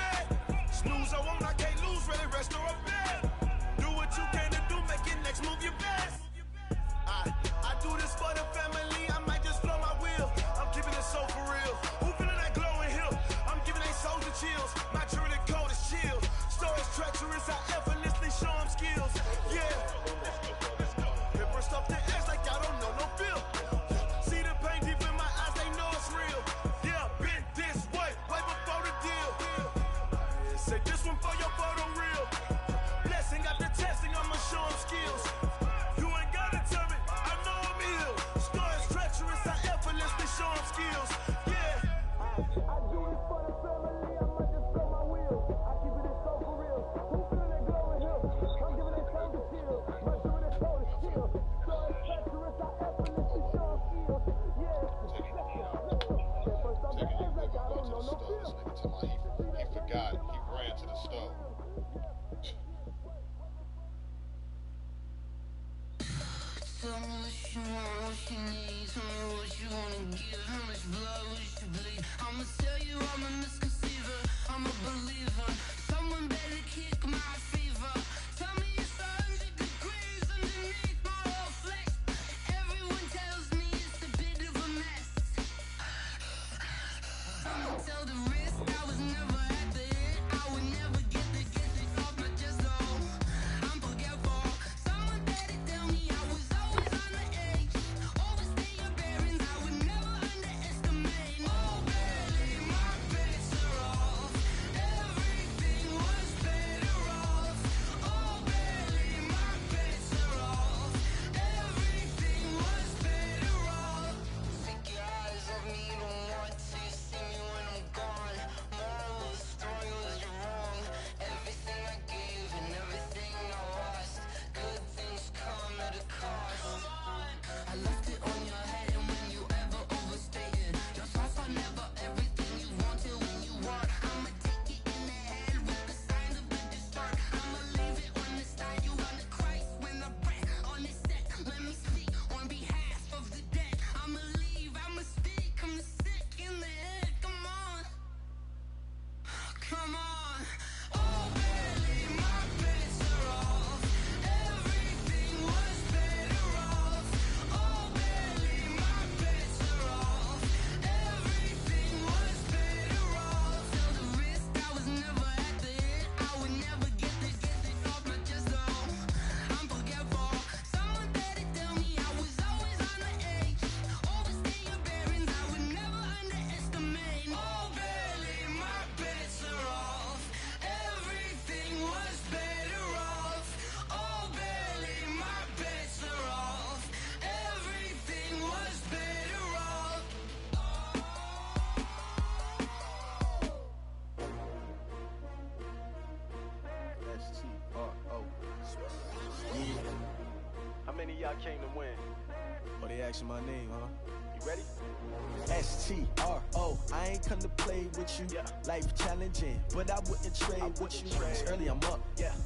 bed. Snooze, I won't, I can't lose, really rest or a bed. Do what you can to do, make it next move your best. I do this for the family, I might just blow my wheel. I'm keeping it so for real. Who feeling that glowing hill? I'm giving they souls the chills. My jewelry cold is chill. Stories treacherous, I effortlessly show them skills. Yeah. Hip burst off the edge like I don't know no feel. See the pain deep in my eyes, they know it's real. Yeah, been this way before the deal. Say this one for your photo real. Blessing got the testing, I'ma show them skills. You ain't gotta tell me, I know I'm ill. Stories treacherous, I effortlessly show them skills. Yeah. I do it for the family, I might just blow my wheel. I keep it so for real. Who feeling that glowing hill? I'm giving they soul to chill. My jewelry cold is chill. Stories treacherous, I effortlessly show them skills. Yeah. First off the edge like I don't know no feel. He forgot. He ran to the stove. Tell me what you want, what you need. Tell me what you wanna give. How much blood would you bleed? I'ma tell you I'm a misconceiver. I'm a believer. Someone better kick my fever. Tell me it's 100 degrees underneath my whole flesh. Everyone tells me it's a bit of a mess. I'ma tell the risk I was never at the end. I would never get it off my chest though. I'm forgetful. Someone better tell me I was always on the edge. Overstay your bearings, I would never underestimate. Oh baby, my bets are off. Everything was better off. Oh baby, my bets are off. Everything was better off. Take your eyes off me, don't want to see me when I'm gone. Moral of the story was you're wrong. Everything I gave and everything I lost. Good things come at a cost. I left it on your head, and when you ever overstay it, your thoughts are never everything you wanted when you want. I'ma take it in the head with the signs of a distort. I'ma leave it on the side. You on the Christ when I press on this set. Let me speak on behalf of the dead. I'ma leave, I'ma speak. I'm the sick in the head. Come on, come on. Oh baby, my bets are off. Everything was better off. Oh baby, my bets are off. Everything was better off. Tell the risk I was never at the end. I would never get it off my chest though. I'm forgetful. Someone better tell me I was always on the edge. Overstay your bearings, I would never underestimate. Oh baby, my bets are off. Everything was better off. Oh baby, my bets are off. Everything was better off. S-T-R-O. Yeah. How many of y'all came to win? Oh, they asking my name, huh? You ready? S-T-R-O. I ain't come to play with you. Life challenging, but I wouldn't trade with you. It's early, I'm up.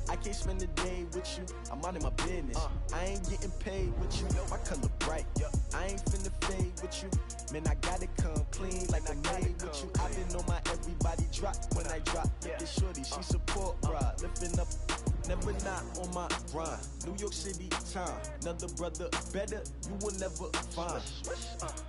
I can't spend the day with you. I'm out of my business. I ain't getting paid with you. My color bright. I ain't finna fade with you. Man, I gotta come clean like I made with you. I been on my everybody drop when I drop. This shorty, she support bra. Lifting up, never not on my grind. New York City time. Another brother better, you will never find.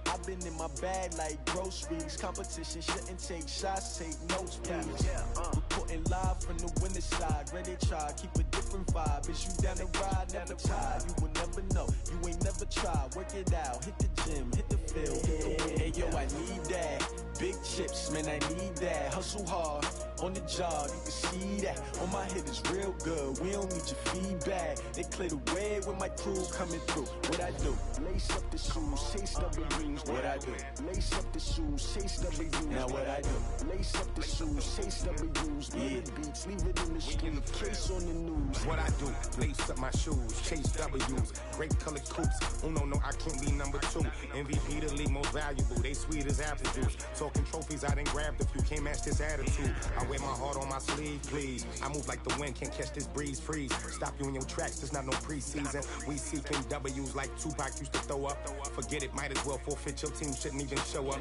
I've been in my bag like groceries. Competition shouldn't take shots, take notes, please. Reporting live from the winter side. Ready to try, keep a different vibe. Is you down the ride, never tired. You will never know, you ain't never tried. Work it out, hit the gym, hit the field. Hey yo, I need that. Big chips, man, I need that. Hustle hard, on the job, you can see that. On my head is real good, we don't need your feedback. They clear the way with my crew coming through. What I do? Lace up the shoes, chase W's. What I do? Lace up the shoes, chase W's. Now what I do? Lace up the shoes, chase W's. Yeah, beats, leave it in the the street, case on the news. What I do, lace up my shoes, chase W's, great colored coops. Uno, no, I can't be number 2. MVP the league most valuable, they sweet as apple juice. Talking trophies, I done grabbed a few, can't match this attitude. I wear my heart on my sleeve, please. I move like the wind, can't catch this breeze, freeze. Stop you in your tracks, there's not no preseason. We seeking W's like Tupac used to throw up. Forget it, might as well forfeit, your team shouldn't even show up.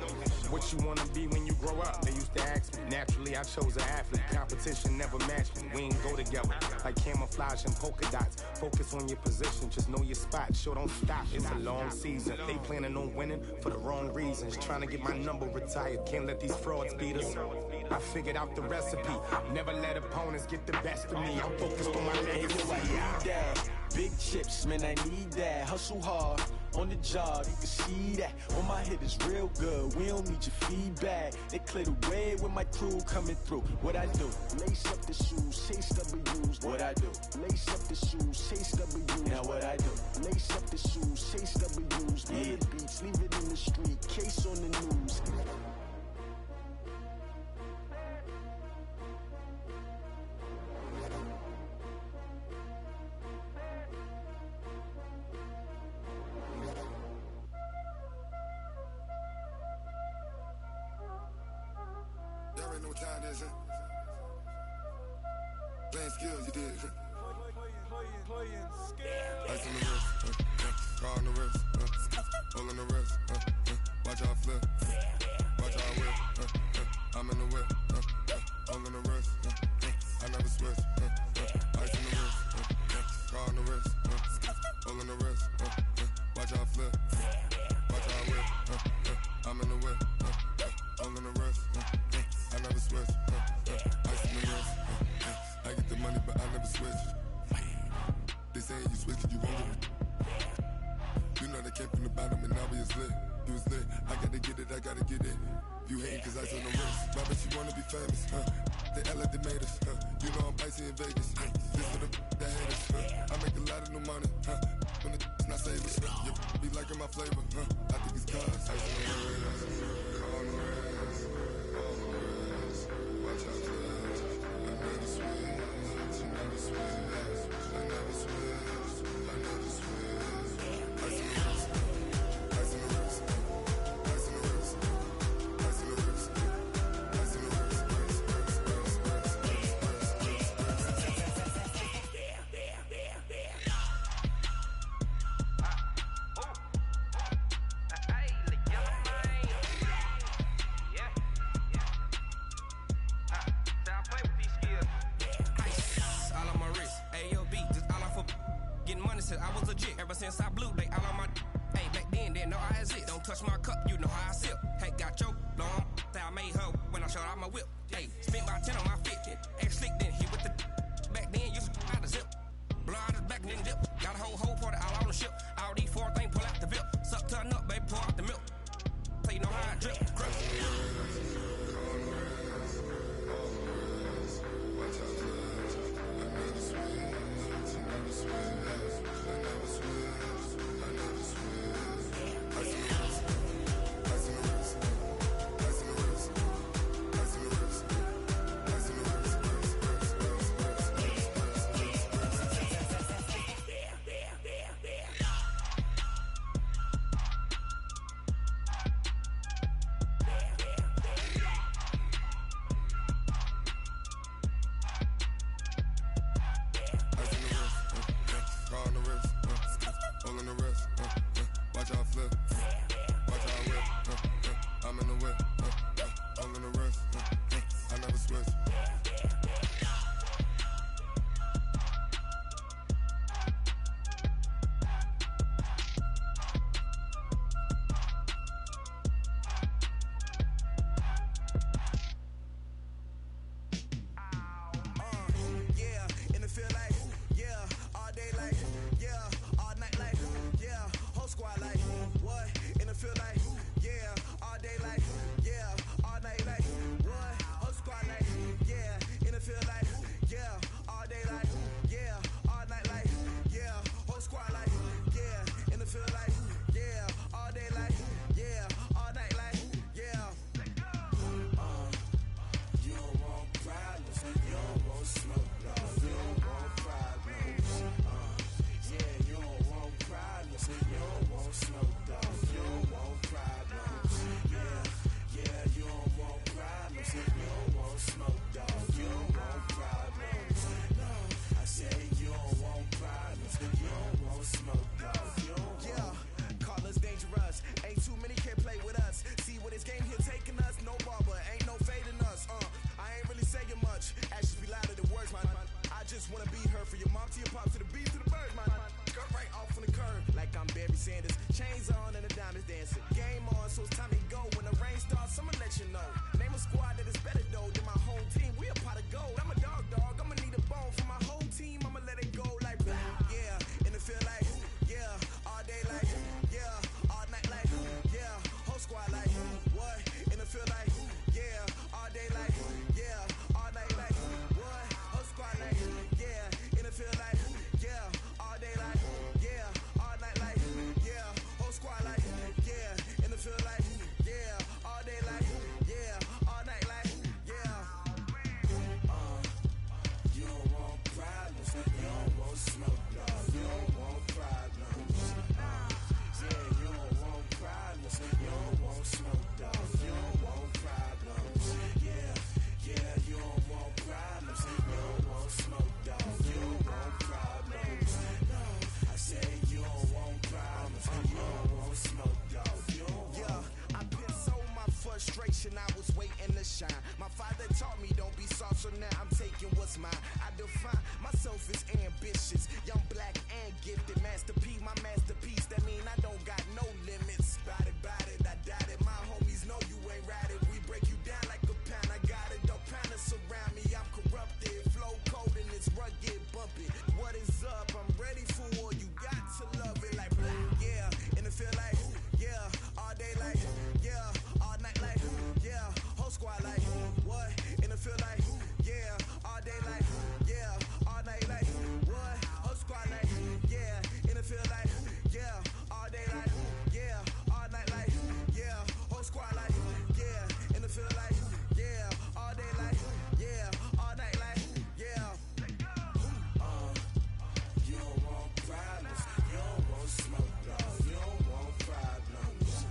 What you wanna be when you grow up? They used to ask me, naturally I chose an athlete. Competition never matched me, we ain't go together. Like camouflage and polka dots. Focus on your position, just know your spot. Sure, don't stop, it's a long season. They planning on winning for the wrong reasons. Trying to get my number retired, can't let these frauds beat us. I figured out the recipe, never let opponents get the best of me. I'm focused on my legacy. I need that. Big chips, man, I need that. Hustle hard, on the job, you can see that. On my hit is real good, we don't need your feedback. They clear the way with my crew coming through. What I do? Lace up the shoes, chase W's. What I do? Lace up the shoes, chase W's. Now what I do? Lace up the shoes, chase W's. Yeah, beats, leave it in the street, case on the news. Y'all already know what time it is, huh? Playing skills, you did. Playing skills. Ice on the wrist, car on the wrist, hole on the wrist, watch out flip, watch out whip, I'm in the whip, hole on the wrist, I never switch, ice on the wrist, car on the wrist, hole on the wrist, watch out flip, watch out whip, I'm in the whip, hole on the wrist, I never switch, ice on the wrist, I get the money but I never switch. They saying you switching, you won't get it. You know they came from the bottom and now we is lit. You was lit, I gotta get it, I gotta get it. You hating cause ice on the wrist. Why bet you wanna be famous, huh? They act like they made us, huh? You know I'm icy in Vegas, This for the that hate us, I make a lot of new money, When it's not savers, You be liking my flavor, I think it's cause ice on the wrist, on the wrist, on the wrist. Watch out for that. I never switch, you never switch. I never switch, I never switch. Ice in the wrist, ice in the wrist, ice in the wrist, ice in the wrist, ice in the wrist, I was legit ever since I blew. They all on my hey back then didn't know I had it. Don't touch my cup, you know how I sip. Hey, got your long that I made her when I showed out my whip. Hey, spent about 10 on my fit. Ex slick then hit with the back then used to out the zip. Blow out his back and then dip. Got a whole party all on the ship. All these 4 things pull out the VIP. Suck turn up, baby, pour out the milk. So you know how I drip. Crush. You don't want problems, you don't want smoke, no. what's mine. I define myself as ambitious, young, black, and gifted. Masterpiece, my masterpiece. That mean I don't got no limits. Bout it, I doubt it. My homies know you ain't ride it. We break you down like a pound. I got it, don't pound us around me. I'm corrupted, flow cold and it's rugged, bumpy. What is up? I'm ready for war. You got to love it like yeah, and it feel like yeah, all day like yeah, all night like yeah, whole squad like what? And it feel like yeah, all day like yeah, all night like what? Whole squad like yeah, and it feel like yeah, all day like yeah, all night like yeah, whole squad like yeah, and it feel like yeah, all day like yeah, all night like yeah. You don't want problems, you don't want smoke, dog. You don't want problems.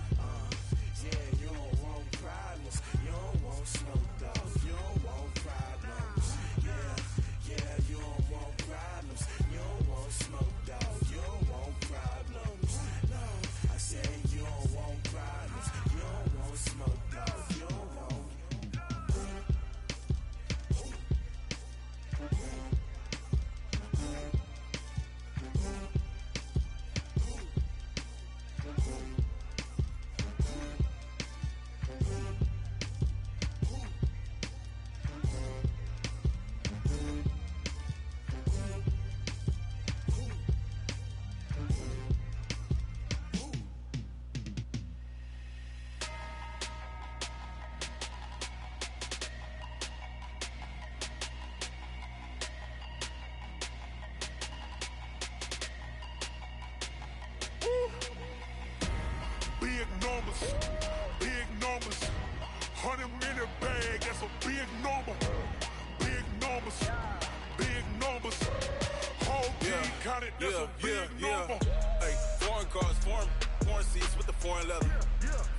Yeah, you don't want problems, you don't want smoke, dog. You don't want problems. Yeah, you don't want problems, you don't want smoke, dog. You don't want problems. No, I said you don't want problems, you don't want smoke, dog. You don't want. Big numbers, 100-minute bag, that's a big number. Big numbers, whole team counted, that's a big number. Hey, foreign cars, foreign seats with the foreign leather.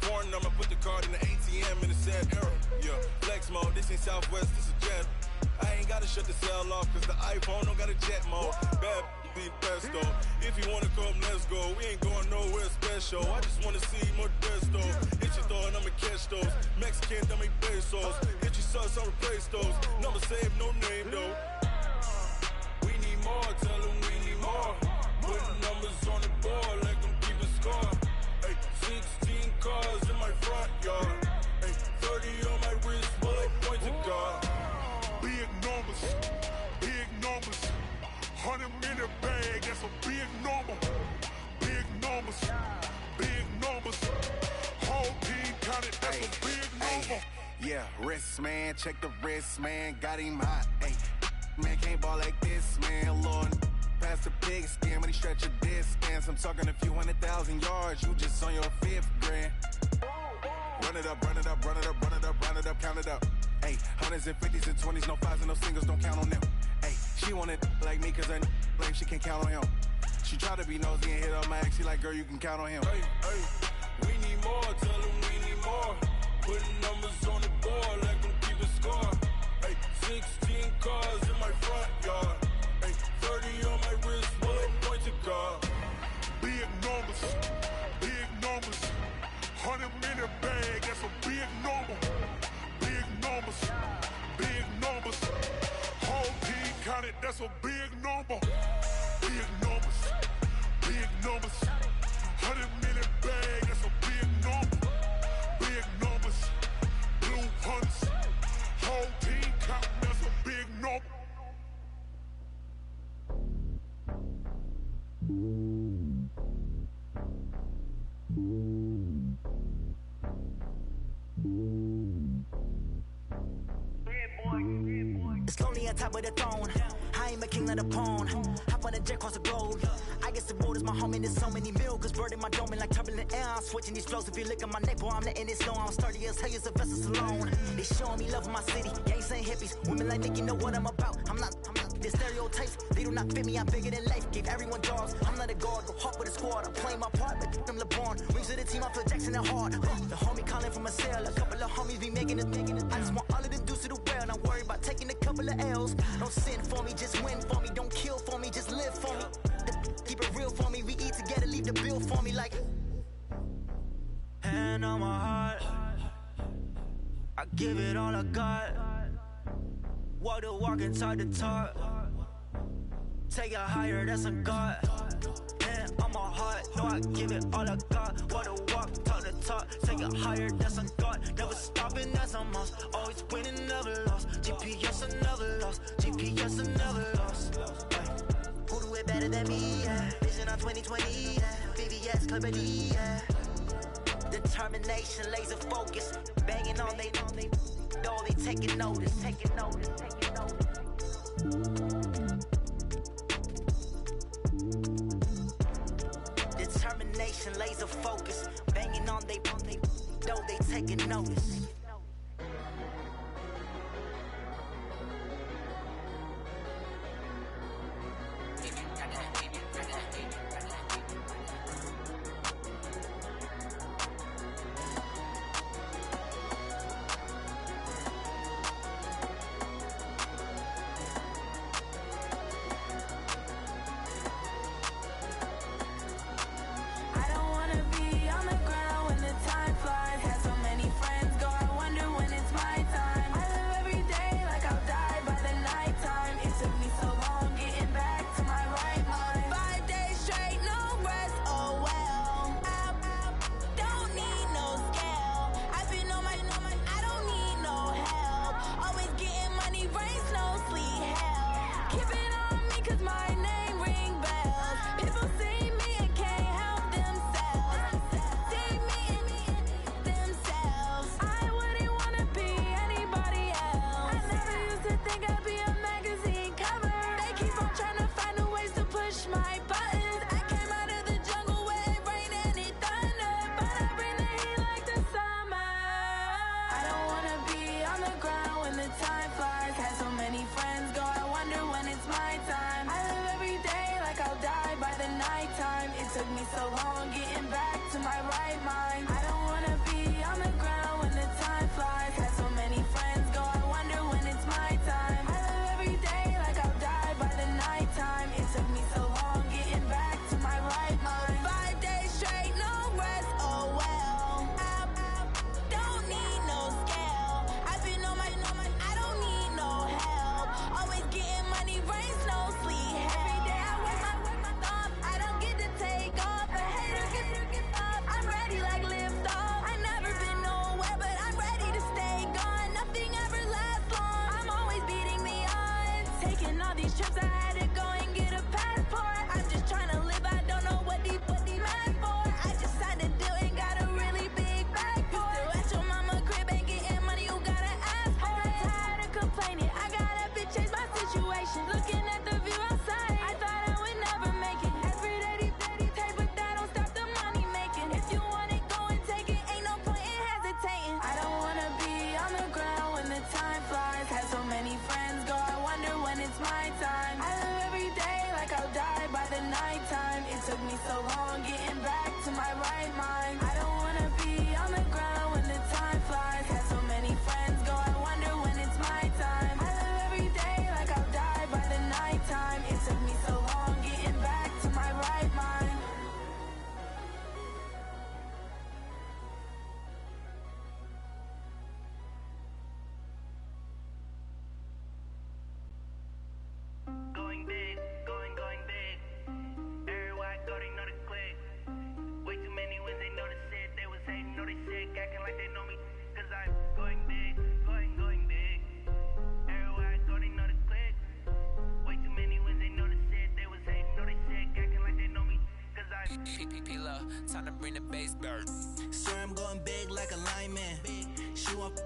Foreign number, put the card in the ATM in the sad era. Yeah, flex mode, this ain't Southwest, this is Jet. I ain't gotta shut the cell off, cause the iPhone don't got a jet mode. Bad be pesto. If you wanna come, let's go. We ain't going nowhere special. I just wanna see more Modesto. Hit your thought, I'ma catch those. Mexican, dummy pesos. Hit your sus, I'll replace those. Number saved, no name though. We need more, tell them we need more. Putting numbers on the board like I'm keeping score. Hey, 16 cars in my front yard. Hey, 30 on my wrist, bullet point to God. Big numbers, 100-minute bag, that's a big number. Big numbers, whole team counted, that's a big number. Yeah, wrist man, check the wrist man, got him hot. Ay, man can't ball like this, man. Lord, past the pig skin when he stretch a distance. I'm talking a few 100,000 yards, you just on your 5th grand. Run it up, count it up. Ay, hundreds and 50s and 20s, no 5s and no singles, don't count on them. Ay, she want it like me, cause her blame she can't count on him. She try to be nosy and hit up my ex, she like, girl, you can count on him. Hey, we need more, tell them we need more. Putting numbers on the board like I'm keeping score. Hey, 16 cars in my front yard. Hey, 30 on my wrist, bullet point to God. Big numbers, 100-minute bag, that's a big number. Big numbers, whole team counted, that's a big number. Big numbers, 100-minute bag, that's a big number. Big numbers, blue hunts, whole team counting, that's a big number. It's lonely on top of the throne. I ain't a king, not a pawn. Hop on a jet across the globe. I guess the world is my home and there's so many milk. Bird in my dome and like turbulent air. I'm switching these flows. If you look at my neck, boy, I'm letting it slow. I'm sturdy as hell as a vessel alone. They showing me love in my city. Gangs ain't hippies. Women like Nicky know what I'm about. I'm not the stereotypes. They do not fit me. I'm bigger than life. Give everyone jobs. I'm not a guard. Go hard with a squad. I'm playing my part. But them LeBron. Rings to the team. I feel Jackson and hard. The homie calling from a cell. A couple of homies be making it. I just want all of them dudes to do well. Not worry about taking a couple of L's. Don't sin for me. Just win for me. Don't kill for me. Just live for me. Keep it real for me. We eat together. Leave the bill for me like. Hand on my heart. I give it all I got. Walk the walk and talk the talk. Take it higher, that's a God. And on my heart, know I give it all I got. Walk the walk, talk the talk. Take it higher, that's a God. Never stopping, that's a must. Always winning, never lost. GPS, I never lost. GPS, I never lost. Who do it better than me? Yeah. Vision on 2020. Yeah. VVS, Clarity. Yeah. Determination, laser focus. Banging on they know they taking notice. Taking notice. Taking notice. Determination, laser focus. Banging on they know they taking notice. Time to bring the bass bird. Sir, I'm going big like a lineman. She want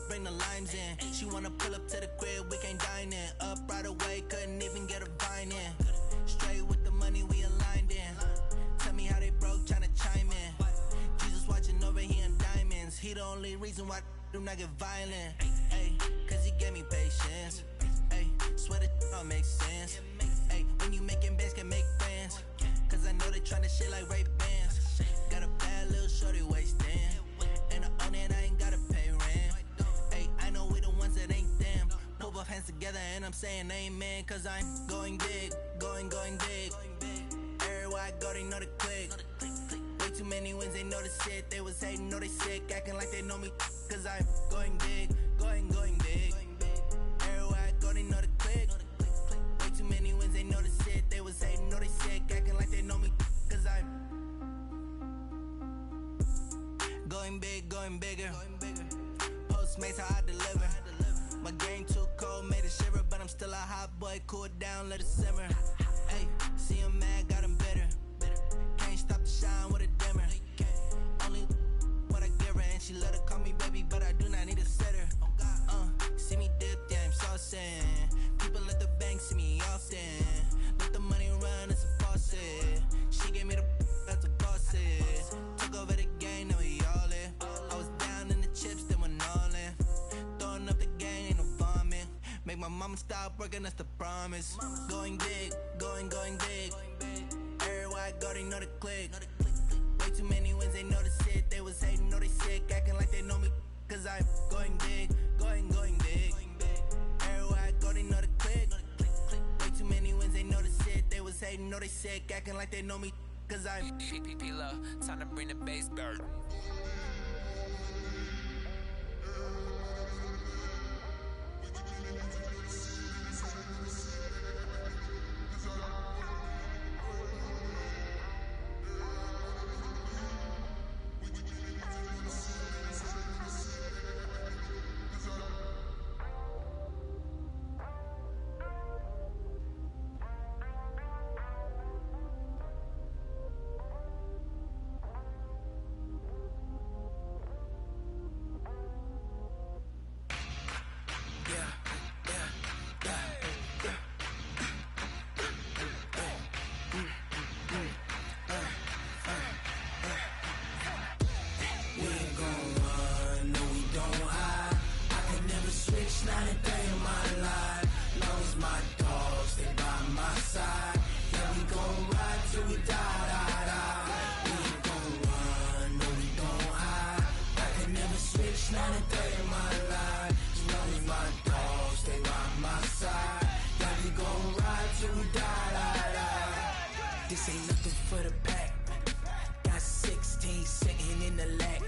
bring the limes in. She wanna pull up to the crib, we can't dine in. Up right away, couldn't even get a vine in. Straight with the money we aligned in. Tell me how they broke, tryna chime in. Jesus watching over here in diamonds. He the only reason why do not get violent. Ay, cause he gave me patience. Ay, swear that don't make sense. Ay, when you making bands can make friends. Cause I know they tryna shit like Ray Bans. Got a bad little shorty wasting. And I own it, I ain't gotta pay rent. Ay, I know we the ones that ain't them. Put both hands together and I'm saying amen. Cause I'm going big, going big. Everywhere I go, they know the click. Way too many wins, they know the shit. They was hating, know they sick, acting like they know me. Cause I'm going big, going big. Everywhere I go, going bigger. Postmates, how I deliver. My game too cold, made it shiver, but I'm still a hot boy. Cool it down, let it simmer. Hey, see him mad, got him bitter. Can't stop the shine with a dimmer. Only what I give her, and she let her call me baby, but I do not need a sitter. See me dip, yeah, I'm saucing. People at the bank see me often. Let the money run, it's a faucet. She gave me the that's a boss it. Took over the game, now we all in. I was down in the chips, then went all in. Throwing up the gang, ain't no bombing. Make my mama stop working, that's the promise. Going big, going big. Everywhere I go, they know the click. Way too many wins, they know the shit. They was hating, know they sick, acting like they know me. Cause I'm going big, going big. Everywhere I go, they know the click. Way too many wins, they know the shit. They was hating, know they sick, acting like they know me. Cause I'm P-P-P-Love, time to bring the bass bird. This ain't nothing for the pack. Got 16 sitting in the lag.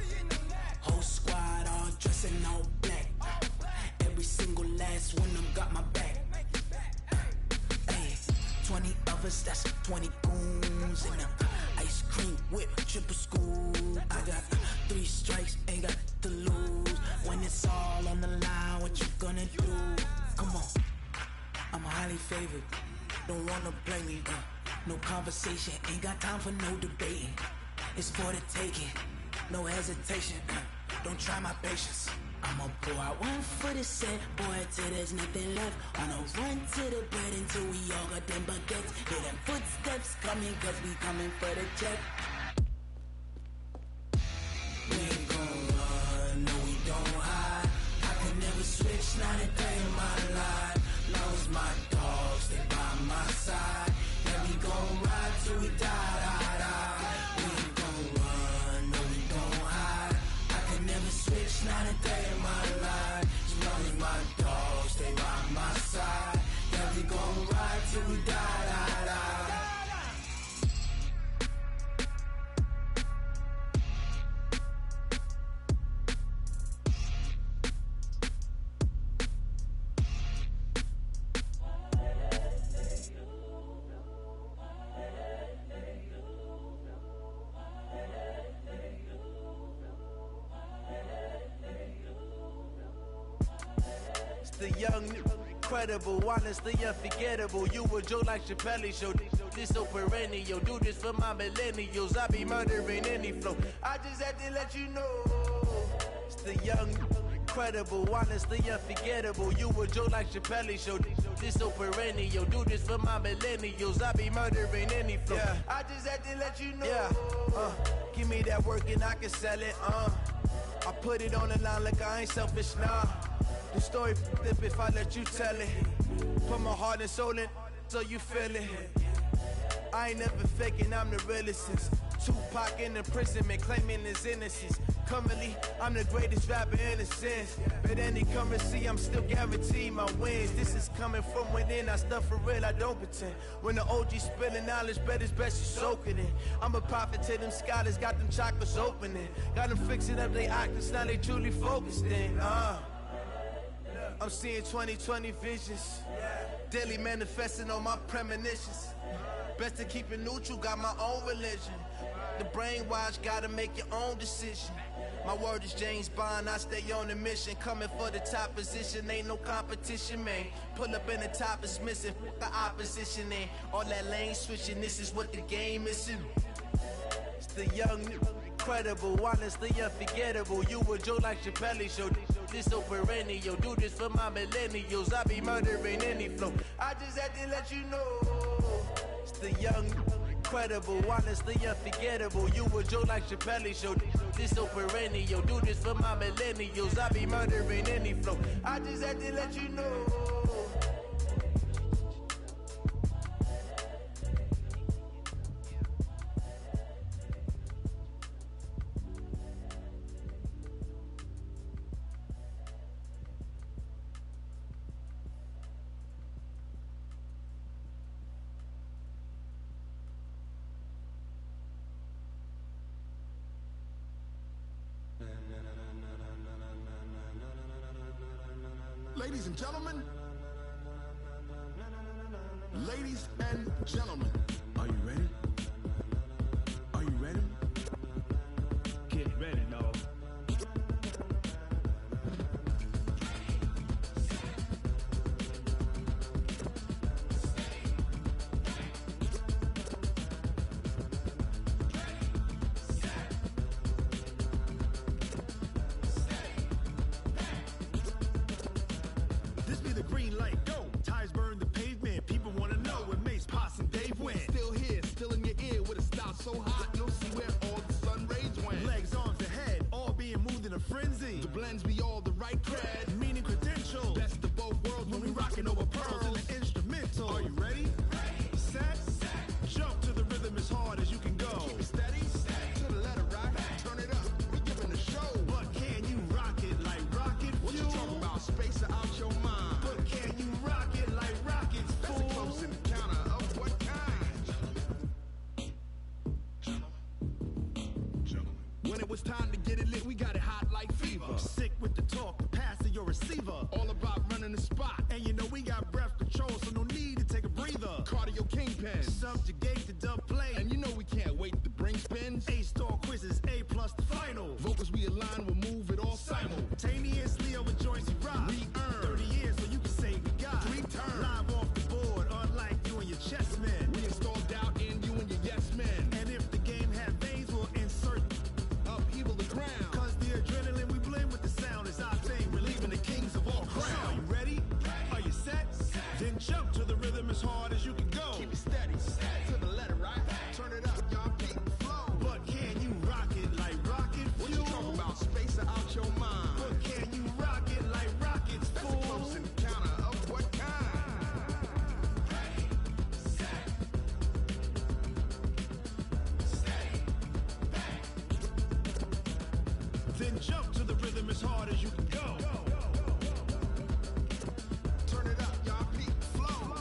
Whole squad all dressing all black. Every single last one of them got my back. Hey, 20 of us, that's 20 goons in them. Ice cream whip, triple scoop. I got 3 strikes, ain't got to lose. When it's all on the line, what you gonna do? Come on, I'm highly favored. Don't wanna play me, no conversation, ain't got time for no debating. It's for the taking, no hesitation. Don't try my patience. I'ma pour out one for the set, boy, till there's nothing left. On a run to the bread until we all got them baguettes. Hear them footsteps coming, cause we coming for the check. We ain't gon' run, no we don't hide. I can never switch, not a day in my life. Long as my dogs stay by my side. Yeah, we gon' ride till we die. We ain't gon' run, no we don't hide. I can never switch, not a day in my life. As long as my dogs stay by my side. Yeah, we gon' ride till we die. The young, incredible, honestly unforgettable. You a Joe like Chappelle show. This so perennial. Do this for my millennials. I be murdering any flow. I just had to let you know. It's the young, incredible, honestly unforgettable. You a Joe like Chappelle show. This so perennial. Do this for my millennials. I be murdering any flow. Yeah. I just had to let you know. Yeah. Give me that work and I can sell it. I put it on the line like I ain't selfish, nah. The story flip if I let you tell it. Put my heart and soul in so you feel it. I ain't never faking, I'm the realest since Tupac in imprisonment, claiming his innocence. Currently, I'm the greatest rapper in a sense. But any currency, I'm still guaranteed my wins. This is coming from within, I stuff for real, I don't pretend. When the OG spilling knowledge, bet it's best you soak it in. I'm a prophet to them scholars, got them chakras opening. Got them fixing up they octaves, now they truly focused in. I'm seeing 2020 visions, daily manifesting on my premonitions. Best to keep it neutral, got my own religion. the brainwash, gotta make your own decision. My word is James Bond, I stay on the mission. Coming for the top position, ain't no competition, man. Pull up in the top is missing, the opposition ain't. All that lane switching, this is what the game is in. It's the young, incredible, honestly unforgettable. You a Joe like Chappelle show. This so perennial, do this for my millennials. I be murdering any flow. I just had to let you know. It's the young, incredible, honestly unforgettable. You a Joe like Chappelle show. This so perennial, do this for my millennials. I be murdering any flow. I just had to let you know. Ladies and gentlemen, ladies and gentlemen, are you ready? Are you ready? Get ready, dog. So hot, no see where all the sun rays went. Legs, arms, and head, all being moved in a frenzy. The blends be all the right cred, meaning credentials. Best of both worlds when we rockin' over pearls in the instrumental. Are you ready? Set, jump to the rhythm as hard as you can go. Keep it steady, to the letter rock, turn it up, we giving the show. But can you rock it like rocket fuel? What you talking about, space out your mind? But can you rock it like rockets, fool? That's a close encounter of what kind? When it was time to get it lit, we got it hot like fever. Sick with the talk, pass to your receiver. All about running the spot. And you know we got breath control, so no need to take a breather. Cardio kingpin, subjugate the dub play. And you know we can't wait to bring spins. A-star quizzes, A+ the final. Vocals we align, we'll move it all simultaneously over joints we rock. We earn 30 years, so you can say we got 3 turns. Live off the board, unlike you and your chess men. We install doubt in you and your yes men. And if the game had veins, we'll insert upheaval the ground. Cause the adrenaline we blend with the sound is our thing, relieving the kings of all crowns. So are you ready? Are you set? Then jump to the rhythm as hard as you can go. Keep it steady, to the letter right. Turn it up, y'all keep the flow. But can you rock it like rocket fuel? What you talking about, space out your mind? But can you rock it like rockets, fool? That's a close encounter of what kind? Then jump to the rhythm as hard as you can go. Turn it up, y'all peak flow.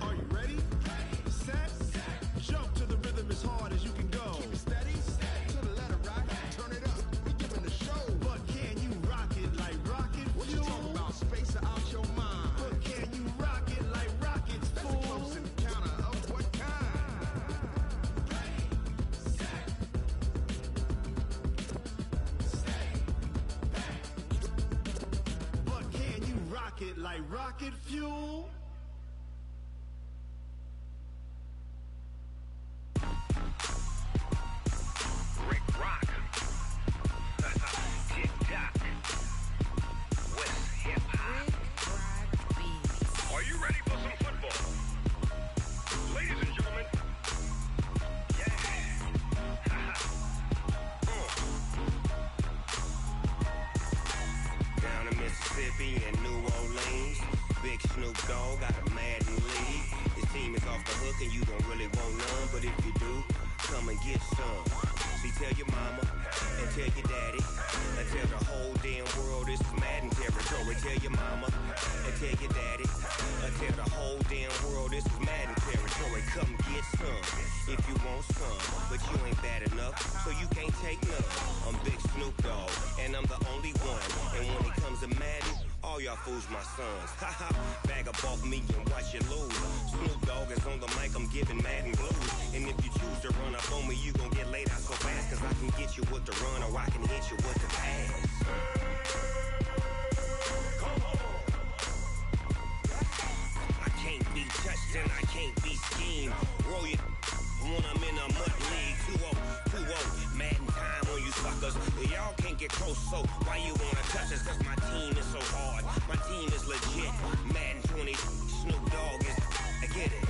Are you ready? Set, jump to the rhythm as hard as you can go. Keep it steady, to the letter rock. Turn it up, we giving the show. But can you rock it like rocket fuel? What you talking about, space out your mind? But can you rock it like rockets, fool? That's a close encounter of what kind? But can you rock it like rocket fuel? Rick Rock. Tick-tock. West hip-hop. Are you ready for some football? Ladies and gentlemen. Yeah. Down in Mississippi and New Orleans, Big Snoop Dogg got a Madden lead. His team is off the hook and you don't really want none, but if you do, come and get some. See, tell your mama and tell your daddy and tell the whole damn world this is Madden territory. Tell your mama and tell your daddy. Tell the whole damn world this is Madden territory. Come get some if you want some, but you ain't bad enough, so you can't take none. I'm Big Snoop Dogg, and I'm the only one. And when it comes to Madden, all y'all fools my sons. Haha, bag up off me and watch you lose. Snoop Dogg is on the mic, I'm giving Madden blues. And if you choose to run up on me, you gon' get laid out so fast, cause I can get you with the run or I can hit you with the pass. I can't be touched and I can't be schemed. Roll you when I'm in a mud league. 2-0, Madden time on you suckers. Y'all can't get close, so why you wanna touch us? Cause my team is so hard, my team is legit. Madden 20, Snoop Dogg is, I get it.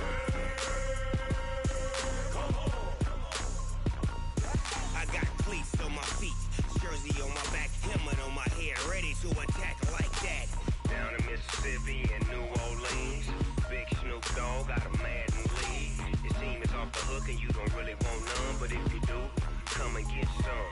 I got cleats on my feet, jersey on my back, helmet on my head, ready to attack like that. Down in Mississippi and New Orleans, Big Snoop Dogg got a Madden league. Your team is off the hook and you don't really want none, but if you do, come and get some.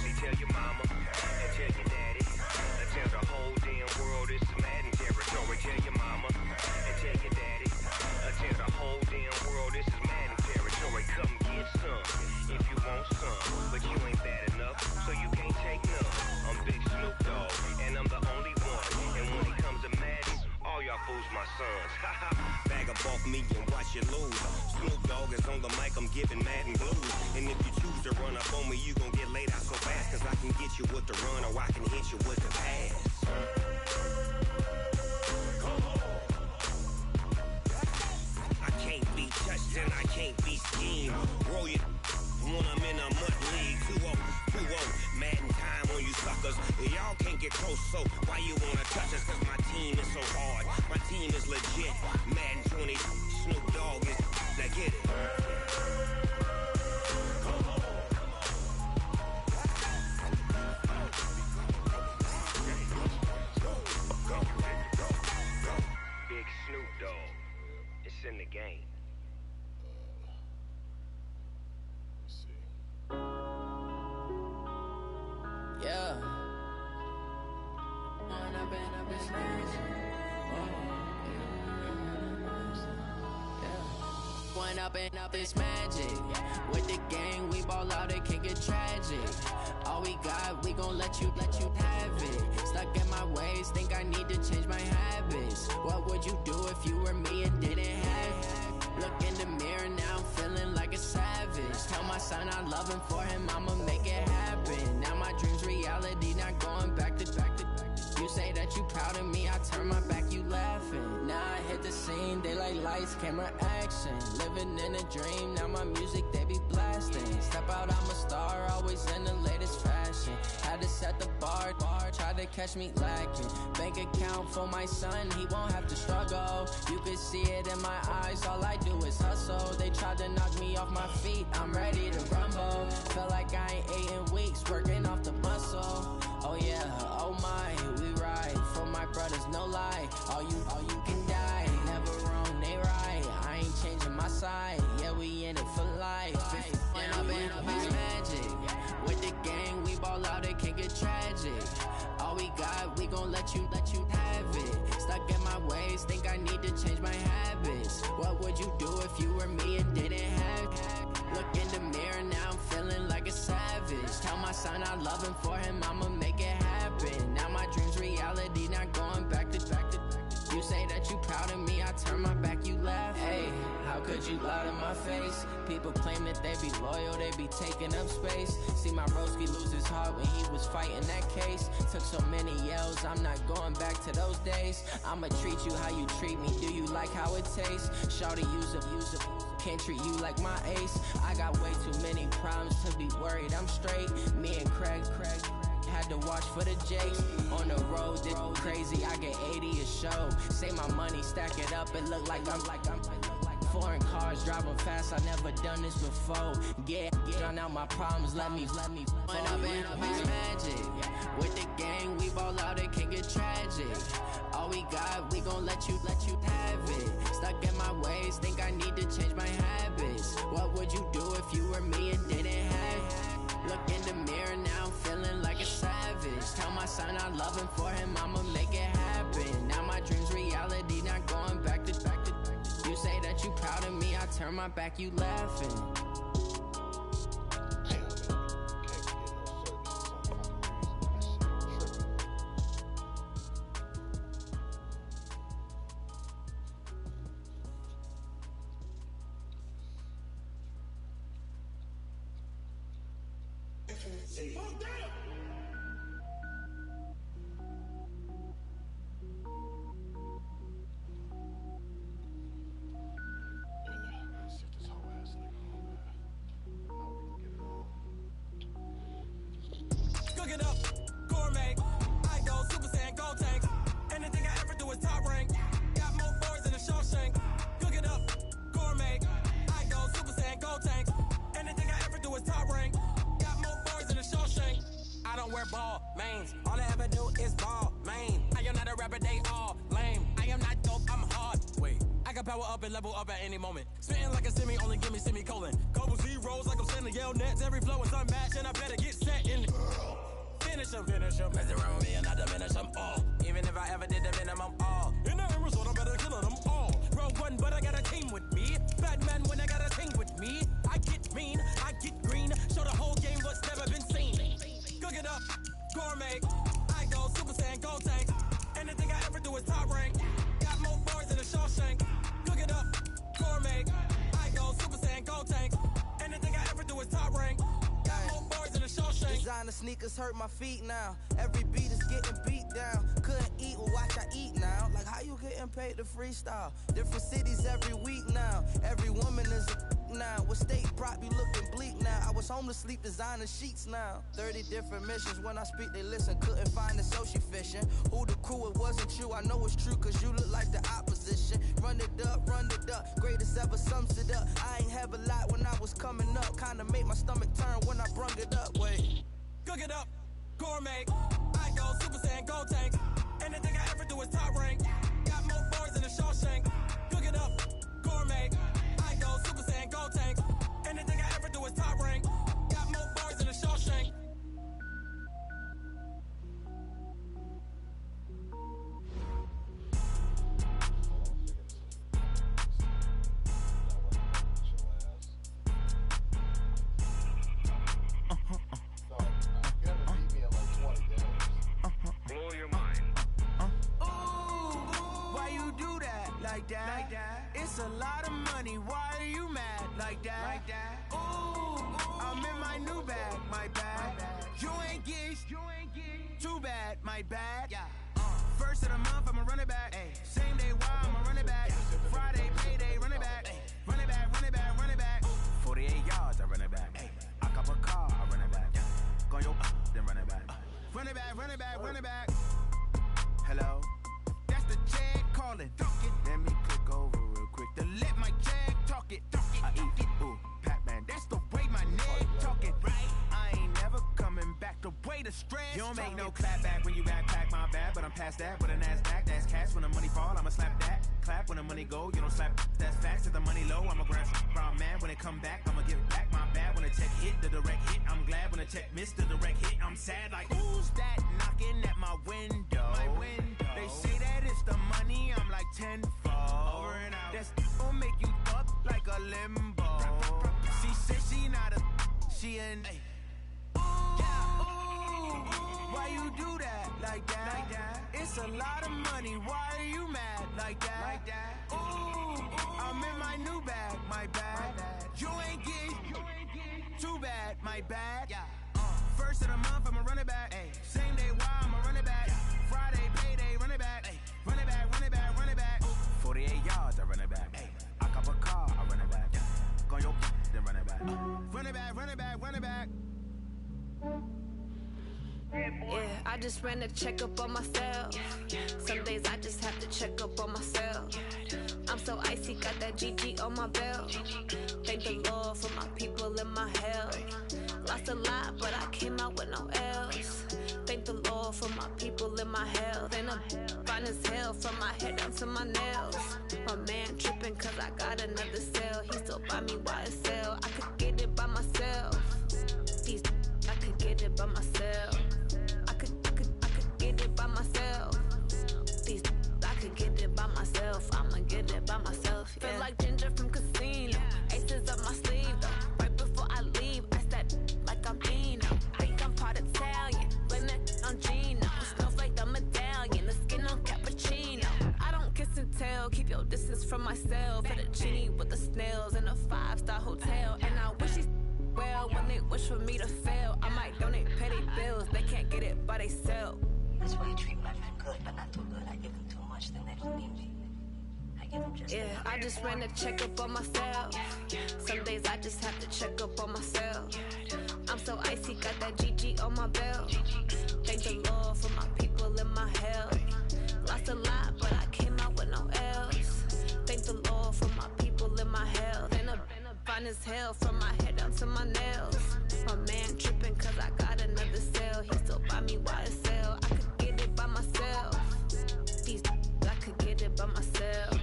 See, tell your mama and tell your daddy, and tell the whole damn world it's Madden territory. Tell your mama and tell your daddy, and tell the whole damn world this is Madden territory. Come get some if you want some, but you ain't bad enough, so you can't take none. I'm Big Snoop Dogg, and I'm the only one. And when it comes to Madden, all y'all fools my sons. Bag up off me and watch you lose. Snoop Dogg is on the mic, I'm giving Madden blues. And if you choose to run up on me, you gon' get laid out so fast, cause I can get you with the run or I can hit you with the pass. I can't be touched and I can't be schemed. Roll you when I'm in a mud league. 2-0, Madden time on you suckers. Y'all can't get close, so why you wanna touch us? Cause my team is so hard, my team is legit. Madden 20, Snoop Dogg is, now get it. Big Snoop Dogg, it's in the game. Yeah. One up and up is magic. With the gang, we ball out, it can get tragic. All we got, we gon' let you have it. Stuck in my ways, think I need to change my habits. What would you do if you were me and didn't have it? Look in the mirror, now I'm feeling like a savage. Tell my son I love him, for him I'ma make it happen. Now my dream's reality, not going back to. You say that you proud of me, I turn my back, you laughing. Now I hit the scene, they like lights, camera, action. Living in a dream, now my music, they be blasting. Step out, I'm a star, always in the latest fashion. Had to set the bar, tried to catch me lacking. Bank account for my son, he won't have to struggle. You can see it in my eyes, all I do is hustle. They tried to knock me off my feet, I'm ready to rumble. Feel like I ain't ate in weeks, working off the muscle. Oh yeah, oh my, we ride for my brothers, no lie. All you can die, never wrong, they right. I ain't changing my side, yeah, we in it for life. When up and up is magic. With the gang, we ball out, it can get tragic. All we got, we gon' let you have it. Stuck in my ways, think I need to change my habits. What would you do if you were me and didn't have it? Look in the mirror, now I'm feeling like a savage. Tell my son I love him, for him I'ma make it happen. Now my dream's reality, not going back to. You say that you proud of me, I turn my back, you laugh. Hey, how could you lie to my face? People claim that they be loyal, they be taking up space. See my broski lose his heart when he was fighting that case. Took so many yells, I'm not going back to those days. I'ma treat you how you treat me, do you like how it tastes? Shawty, use up, can't treat you like my ace. I got way too many problems to be worried, I'm straight. Me and Craig had to watch for the Jakes. On the road, this crazy, I get 80 a show. Say my money, stack it up, it look like I'm foreign cars, driving fast, I never done this before. Get drown out my problems, let me When up and up is magic. With the gang, we ball out, it can get tragic. All we got, we gon' let you have it. Stuck in my ways, think I need to change my habits. What would you do if you were me and didn't have it? Look in the mirror, now I'm feeling like a savage. Tell my son I love him, for him I'ma make it happen. Now my dream's reality. I turn my back, you laughing. Cook it up, gourmet. I go Super Saiyan, gold tanks. Anything I ever do is top rank. Got more boys than a Shawshank. Cook it up, gourmet. I go Super Saiyan, gold tanks. Anything I ever do is top rank. Got more boys than a Shawshank. I don't wear ball mains. All I ever do is ball main. I am not a rapper, they all lame. I am not dope, I'm hard. Wait, I can power up and level up at any moment. Spitting like a semi, only give me semicolon. Couple zeros like I'm sending yell nets. Every flow is unmatched and I better get set in. Finish them. Mess around with me and I diminish them all. Even if I ever did the minimum all. In the end result, I better kill them all. Rogue one, but I got a team with me. Bad man when I got a team with me. I get mean, I get green. Show the whole game what's never been seen. Cook it up, gourmet. I go Super Saiyan, gold tanks. Anything I ever do is top rank. Got more boys than a Shawshank. Cook it up, gourmet. I go Super Saiyan, gold tanks. Anything I ever do is top rank. Got more boys than a Shawshank. Designer sneakers hurt my feet now. Every beat is getting beat down. Couldn't eat, well watch I eat now. Like how you getting paid to freestyle? Different cities every week now. Every woman is a now. With state prop you looking bleak now. I was home to sleep designer sheets now. 30 different missions. When I speak they listen. Couldn't find it so she fishing. Who the crew, it wasn't you. I know it's true cause you look like the opposition. Run it up. Greatest ever sums it up. I ain't have a lot when I was coming up. Kinda made my stomach turn when I brung it up. Wait. Cook it up, gourmet. I go Super Saiyan, gold tanks. Anything I ever do is top rank. Got more boys than a Shawshank. Cook it up, gourmet. I go Super Saiyan, gold tanks. Anything I ever do is top rank. Got more boys than a Shawshank. Blow your mind. Why you do that like that? It's a lot of money. Why are you mad like that? Ooh, I'm in my new bag, my bad. You ain't get too bad, my bad. First of the month, I'ma run it back. Same day, why I'ma run it back. Friday, payday, run it back. Run it back, run it back, run it back. 48 yards, I run it back. I cop a car, I run it back. Go yo, then run it back. Run it back, run it back, run it back. Hello? That's the jag calling. Let me click over real quick to let my jag talk it. I eat it, ooh, Pac-Man. That's the way my neck talking. Right? I ain't never coming back. The way the stress. You don't make no clap back when you backpack my bad, but I'm past that with a NASDAQ. That's cash when the money fall. I'ma slap that. Clap when the money go. You don't slap. That's facts. If the money low, I'ma grab brown man when it come back. I'ma give back my bad when the check hit the direct hit. I'm glad when the check missed the direct hit. I'm sad like who's that knocking at my window? They say that it's the money. I'm like tenfold. Over and out. That's gon' make you up like a limbo. She said she not a. She an. Why you do that like that? It's a lot of money. Why are you mad like that? Ooh, I'm in my new bag, my bad. You ain't get too bad, my bad. First of the month, I'ma run it back. Same day, why I'ma run it back. Friday, payday, run it back. Run it back, run it back, run it back. 48 yards, I run it back. I cop a car, I run it back. Go yo, then run it back. Run it back, run it back, run it back. Yeah, I just ran a checkup on myself. Some days I just have to check up on myself. I'm so icy, got that GG on my belt. Thank the Lord for my people and my health. Lost a lot, but I came out with no else. Thank the Lord for my people and my health. And I'm fine as hell from my head down to my nails. My man tripping cause I got another cell. He still buy me YSL. I could get it by myself. These I could get it by myself. I could get it by myself. These I could get it by myself. I'ma get it by myself. Yeah. Feel like Ginger from Casino. Yo, this is from myself. For the genie with the snails in a 5-star hotel. And I wish these well when they wish for me to fail. I might donate petty bills. They can't get it by they sell. That's why you treat my friend good, but not too good. I give them too much, then they don't need me. I give them just enough. I just ran a checkup on myself. Some days I just have to check up on myself. I'm so icy, got that GG on my belt. Thank the Lord for my people in my health. Lost a lot, but I came out with no else. Thank the Lord for my people in my health. And a fine as hell from my head down to my nails. My man tripping cause I got another cell. He still buy me YSL. I could get it by myself. These I could get it by myself.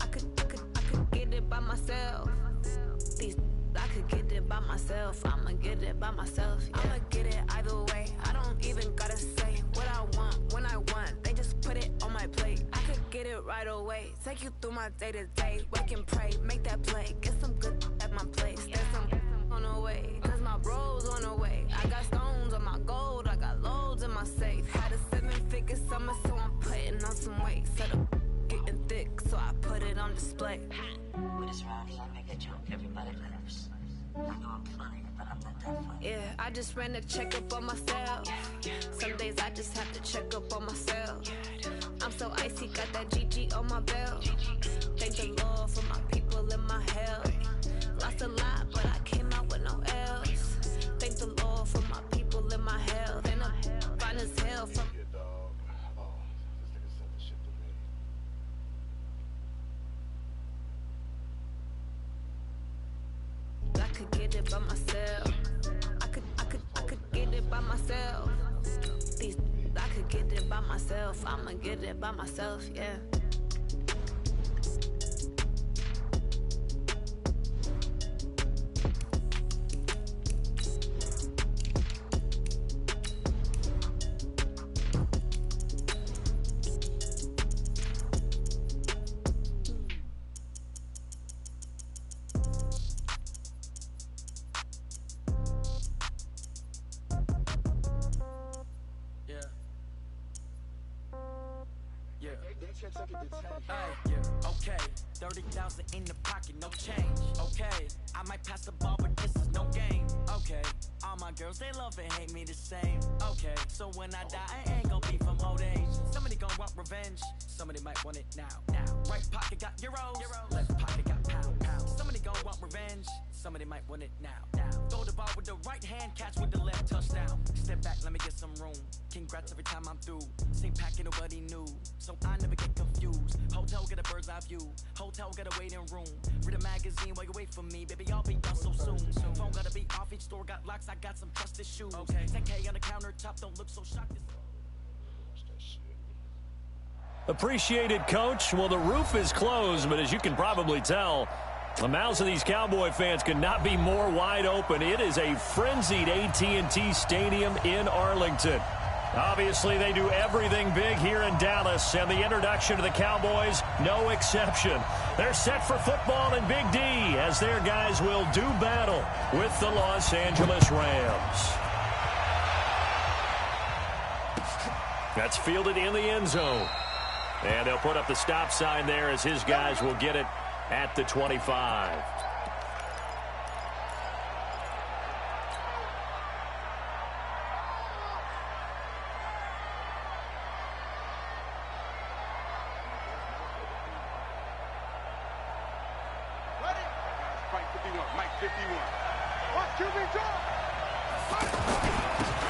I could get it by myself. These I could get it by myself. I'ma get it by myself. Yeah. I'ma get it either way. I don't even gotta say what I want when I want. They just put it on my plate. I could get it right away. Take you through my day to day. Wake and pray, make that play. Get some good at my place. There's some on the way. Cause my bro's on the way. I got stones on my gold. I got loads in my safe. Had a 7-figure summer, so I'm putting on some weight. Set up getting thick, so I put it on display. With this round here, I make a joke. Everybody laughs. I know I'm funny, but I'm not that funny. Yeah, I just ran a checkup on myself. Some days I just have to check up on myself. I'm so icy, got that GG on my belt. Thank the Lord for my people in my health. Lost a lot, but I came out with no else. Thank the Lord for my people in my health. And I'm fine as hell from. I could get it by myself. I could get it by myself. These I could get it by myself. I'ma get it by myself, yeah. Okay, 30,000 in the pocket, no change. Okay, I might pass the ball, but this is no game. Okay, all my girls, they love and hate me the same. Okay, so when I die, I ain't gon' be from old age. Somebody gon' want revenge, somebody might want it now. Right pocket got euros, left pocket got pounds. Somebody gon' want revenge, somebody might want it now. Throw the ball with the right hand, catch with the left, touchdown. Step back, let me get some room. Congrats every time I'm through. Same packet, nobody knew, so I never get confused. Hotel get a bird's eye view. Hotel got a waiting room. Read a magazine while you wait for me, baby. I'll be done so soon. Phone gotta be off. Each store got locks. I got some trusted shoes. 10K on the countertop. Don't look so shocked. Appreciated, Coach. Well, the roof is closed, but as you can probably tell, the mouths of these Cowboy fans could not be more wide open. It is a frenzied AT&T Stadium in Arlington. Obviously, they do everything big here in Dallas, and the introduction to the Cowboys, no exception. They're set for football in Big D as their guys will do battle with the Los Angeles Rams. That's fielded in the end zone. And they'll put up the stop sign there as his guys will get it at the 25.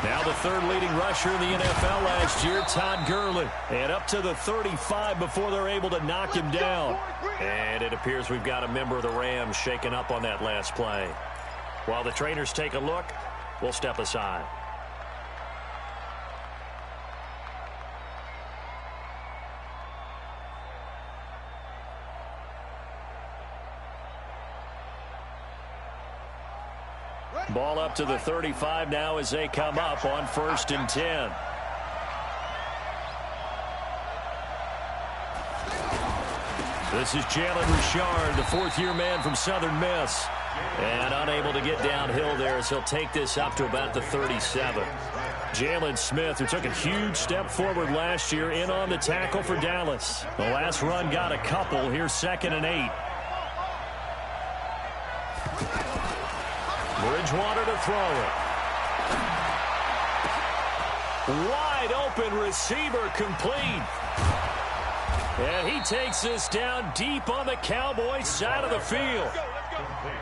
Now the third leading rusher in the NFL last year, Todd Gurley. And up to the 35 before they're able to knock him down. And it appears we've got a member of the Rams shaken up on that last play. While the trainers take a look, we'll step aside. Ball up to the 35 now as they come up on 1st and 10. This is Jalen Richard, the fourth-year man from Southern Miss. And unable to get downhill there as he'll take this up to about the 37. Jalen Smith, who took a huge step forward last year, in on the tackle for Dallas. The last run got a couple. Here's 2nd and 8. Bridgewater to throw it. Wide open receiver complete. And he takes this down deep on the Cowboys side of the field.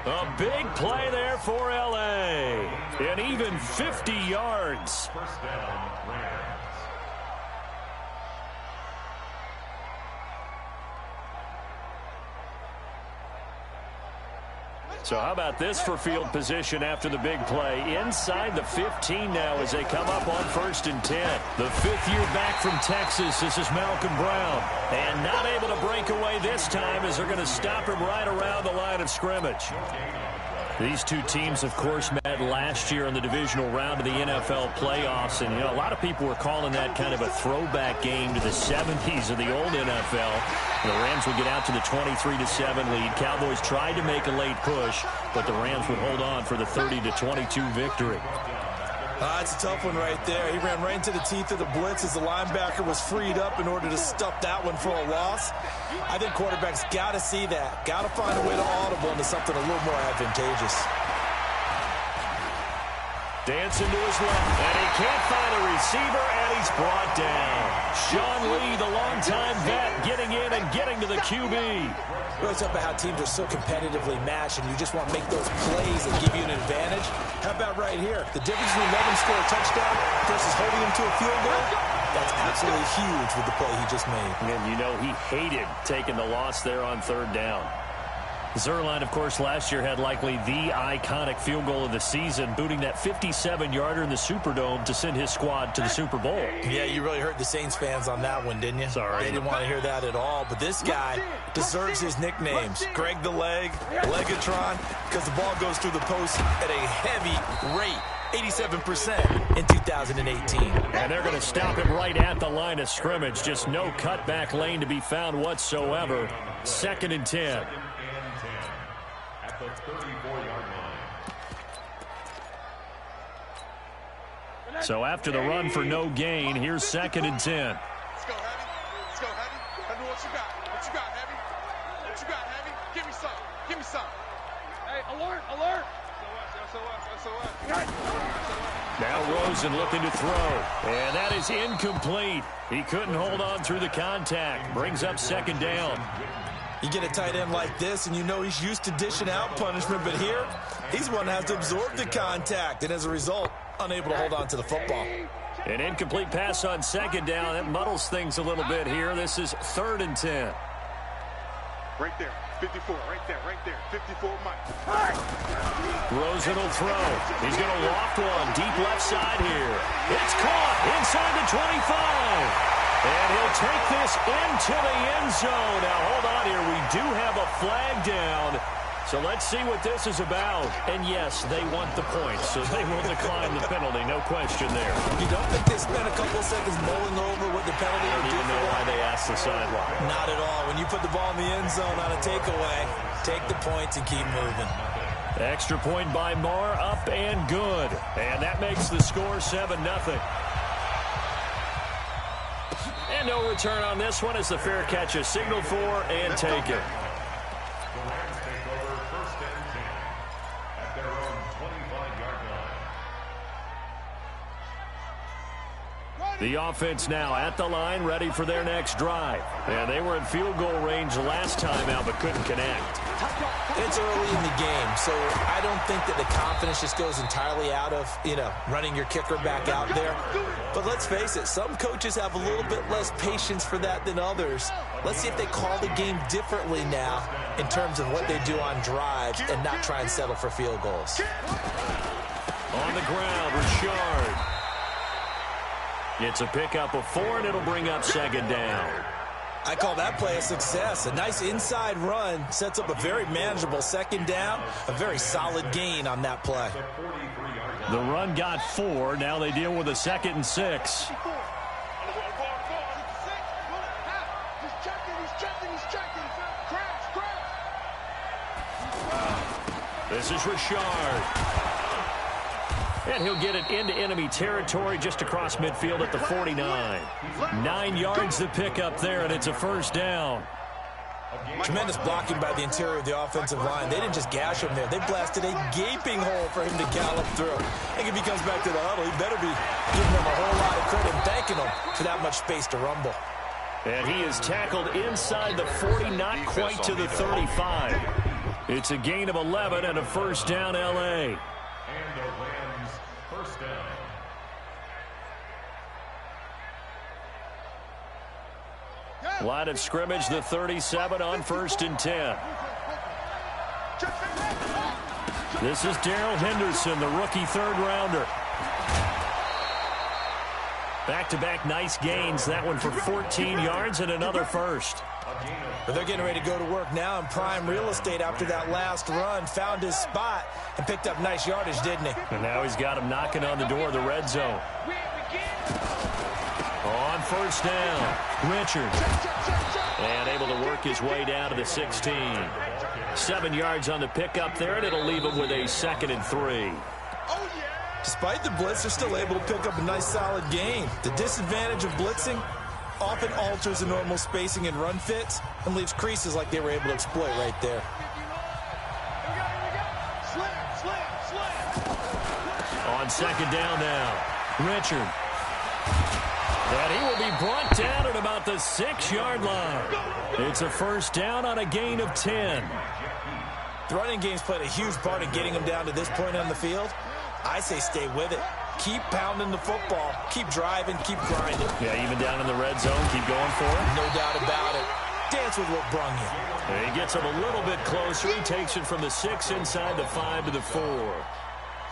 A big play there for L.A. And even 50 yards. First down, Rams. So how about this for field position after the big play? Inside the 15 now as they come up on 1st and 10. The 5th year back from Texas, this is Malcolm Brown. And not able to break away this time as they're going to stop him right around the line of scrimmage. These two teams, of course, met last year in the divisional round of the NFL playoffs. And, you know, a lot of people were calling that kind of a throwback game to the 70s of the old NFL. The Rams would get out to the 23-7 lead. Cowboys tried to make a late push, but the Rams would hold on for the 30-22 victory. It's a tough one right there. He ran right into the teeth of the blitz as the linebacker was freed up in order to stuff that one for a loss. I think quarterbacks got to see that. Got to find a way to audible into something a little more advantageous. Dancing to his left, and he can't find a receiver, and he's brought down. Sean Lee, the longtime vet, getting in and getting to the QB. Really talk about how teams are so competitively matched, and you just want to make those plays that give you an advantage. How about right here? The difference between letting him score a touchdown versus holding him to a field goal, that's absolutely huge with the play he just made. And you know he hated taking the loss there on 3rd down. Zerline, of course, last year had likely the iconic field goal of the season, booting that 57-yarder in the Superdome to send his squad to the Super Bowl. Yeah, you really hurt the Saints fans on that one, didn't you? Sorry. They didn't want to hear that at all. But this guy deserves his nicknames. Greg the Leg, Legatron, because the ball goes through the post at a heavy rate. 87% in 2018. And they're going to stop him right at the line of scrimmage. Just no cutback lane to be found whatsoever. 2nd and 10. At the 34-yard line. So after the run for no gain, here's 2nd and 10. Let's go, Heavy. Let's go, Heavy. Heavy, what you got? What you got, Heavy? What you got, Heavy? Give me some. Give me some. Hey, alert, alert. SOS. Now Rosen looking to throw. And that is incomplete. He couldn't hold on through the contact. Brings up 2nd down. You get a tight end like this, and you know he's used to dishing out punishment, but here, he's one that has to absorb the contact, and as a result, unable to hold on to the football. An incomplete pass on 2nd down. That muddles things a little bit here. This is 3rd and 10. Right there, 54, right there, 54, Mike. Rosen will throw. He's going to loft one deep left side here. It's caught inside the 25. And he'll take this into the end zone. Now, hold on here. We do have a flag down. So let's see what this is about. And, yes, they want the points, so they will decline the penalty. No question there. You don't think they spent a couple of seconds mulling over what the penalty would do? I don't even know why they asked the sideline. Not at all. When you put the ball in the end zone on a takeaway, take the points and keep moving. Extra point by Marr, up and good. And that makes the score 7-0. And no return on this one as the fair catch is signaled for and taken. The offense now at the line, ready for their next drive. And they were in field goal range last time out, but couldn't connect. It's early in the game, so I don't think that the confidence just goes entirely out of, running your kicker back out there. But let's face it, some coaches have a little bit less patience for that than others. Let's see if they call the game differently now in terms of what they do on drives and not try and settle for field goals. On the ground, Richard. It's a pickup of 4, and it'll bring up 2nd down. I call that play a success. A nice inside run sets up a very manageable 2nd down. A very solid gain on that play. The run got 4. Now they deal with a 2nd and 6. This is Richard. And he'll get it into enemy territory just across midfield at the 49. 9 yards to pick up there, and it's a first down. Tremendous blocking by the interior of the offensive line. They didn't just gash him there. They blasted a gaping hole for him to gallop through. I think if he comes back to the huddle, he better be giving them a whole lot of credit and thanking them for that much space to rumble. And he is tackled inside the 40, not quite to the 35. It's a gain of 11 and a first down, L.A. And the Rams first down. Line of scrimmage, the 37 on 1st and 10. This is Darrell Henderson, the rookie third-rounder. Back-to-back nice gains. That one for 14 yards and another first. But they're getting ready to go to work now in prime real estate after that last run. Found his spot and picked up nice yardage, didn't he? And now he's got him knocking on the door of the red zone. On first down, Richard. And able to work his way down to the 16. 7 yards on the pickup there, and it'll leave him with a 2nd and 3. Despite the blitz, they're still able to pick up a nice solid gain. The disadvantage of blitzing often alters the normal spacing and run fits and leaves creases like they were able to exploit right there. On 2nd down now, Richard. And he will be brought down at about the 6-yard line. It's a first down on a gain of 10. The running game's played a huge part in getting him down to this point on the field. I say stay with it. Keep pounding the football. Keep driving. Keep grinding. Yeah, even down in the red zone, keep going for it. No doubt about it. Dance with what brung you. And he gets him a little bit closer. He takes it from the 6 inside the 5 to the 4.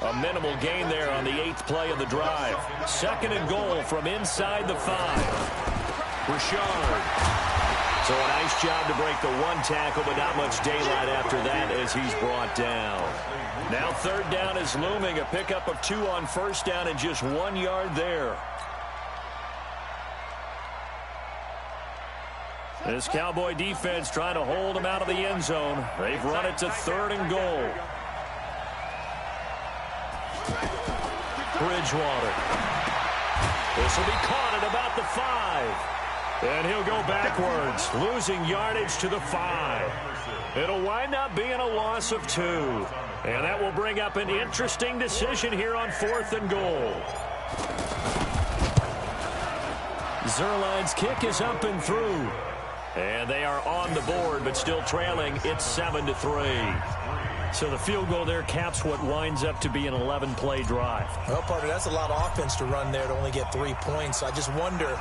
A minimal gain there on the 8th play of the drive. 2nd and goal from inside the 5. Richard. So a nice job to break the one tackle, but not much daylight after that as he's brought down. Now 3rd down is looming. A pickup of 2 on first down and just 1 yard there. This Cowboy defense trying to hold him out of the end zone. They've run it to 3rd and goal. Bridgewater. This will be caught at about the 5. And he'll go backwards, losing yardage to the 5. It'll wind up being a loss of 2. And that will bring up an interesting decision here on 4th and goal. Zerline's kick is up and through. And they are on the board, but still trailing. It's 7-3. So the field goal there caps what winds up to be an 11-play drive. Well, partner, that's a lot of offense to run there to only get 3 points. So I just wonder,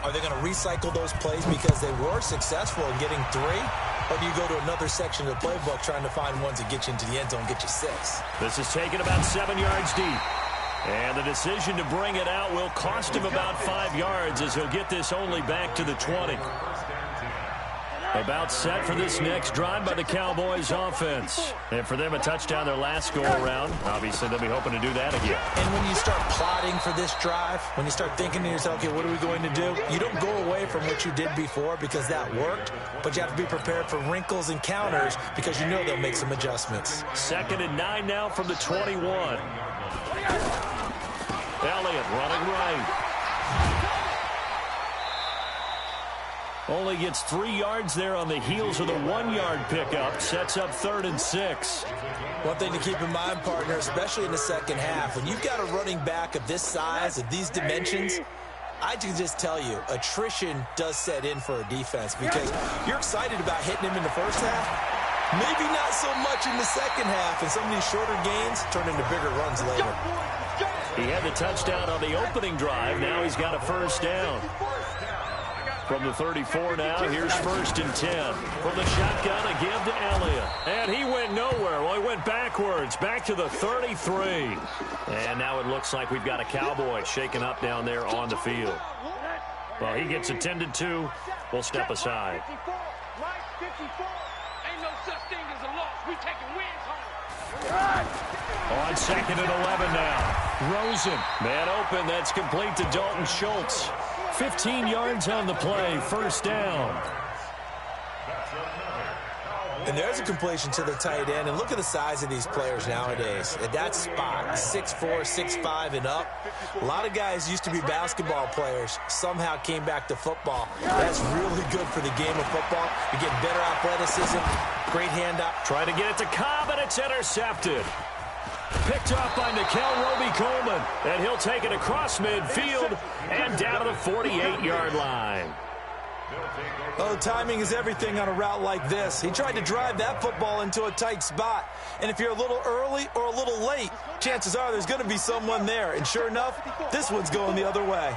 are they going to recycle those plays because they were successful in getting 3? Or do you go to another section of the playbook trying to find ones that get you into the end zone, get you 6? This is taken about 7 yards deep. And the decision to bring it out will cost him about 5 yards as he'll get this only back to the 20. About set for this next drive by the Cowboys offense. And for them, a touchdown their last go-around. Obviously, they'll be hoping to do that again. And when you start plotting for this drive, when you start thinking to yourself, okay, what are we going to do? You don't go away from what you did before because that worked, but you have to be prepared for wrinkles and counters because you know they'll make some adjustments. 2nd and 9 now from the 21. Elliott running right. Only gets 3 yards there on the heels of the 1-yard pickup. Sets up 3rd and 6. One thing to keep in mind, partner, especially in the second half, when you've got a running back of this size, of these dimensions, I can just tell you, attrition does set in for a defense because you're excited about hitting him in the first half. Maybe not so much in the second half, and some of these shorter gains turn into bigger runs later. He had the touchdown on the opening drive. Now he's got a first down. From the 34 now, here's 1st and 10. From the shotgun, a give to Elliott. And he went nowhere. Well, he went backwards, back to the 33. And now it looks like we've got a Cowboy shaken up down there on the field. Well, he gets attended to. We'll step aside. Ain't no such thing as a loss. We taking wins home. On 2nd and 11 now. Rosen. Man open. That's complete to Dalton Schultz. 15 yards on the play. First down. That's another And there's a completion to the tight end. And look at the size of these players nowadays. At that spot, 6'4", 6'5", and up. A lot of guys used to be basketball players, somehow came back to football. That's really good for the game of football. You get better athleticism, great handout. Trying to get it to Cobb, and it's intercepted. Picked off by Nickel Roby-Coleman, and he'll take it across midfield and down to the 48-yard line. Oh, timing is everything on a route like this. He tried to drive that football into a tight spot. And if you're a little early or a little late, chances are there's going to be someone there. And sure enough, this one's going the other way.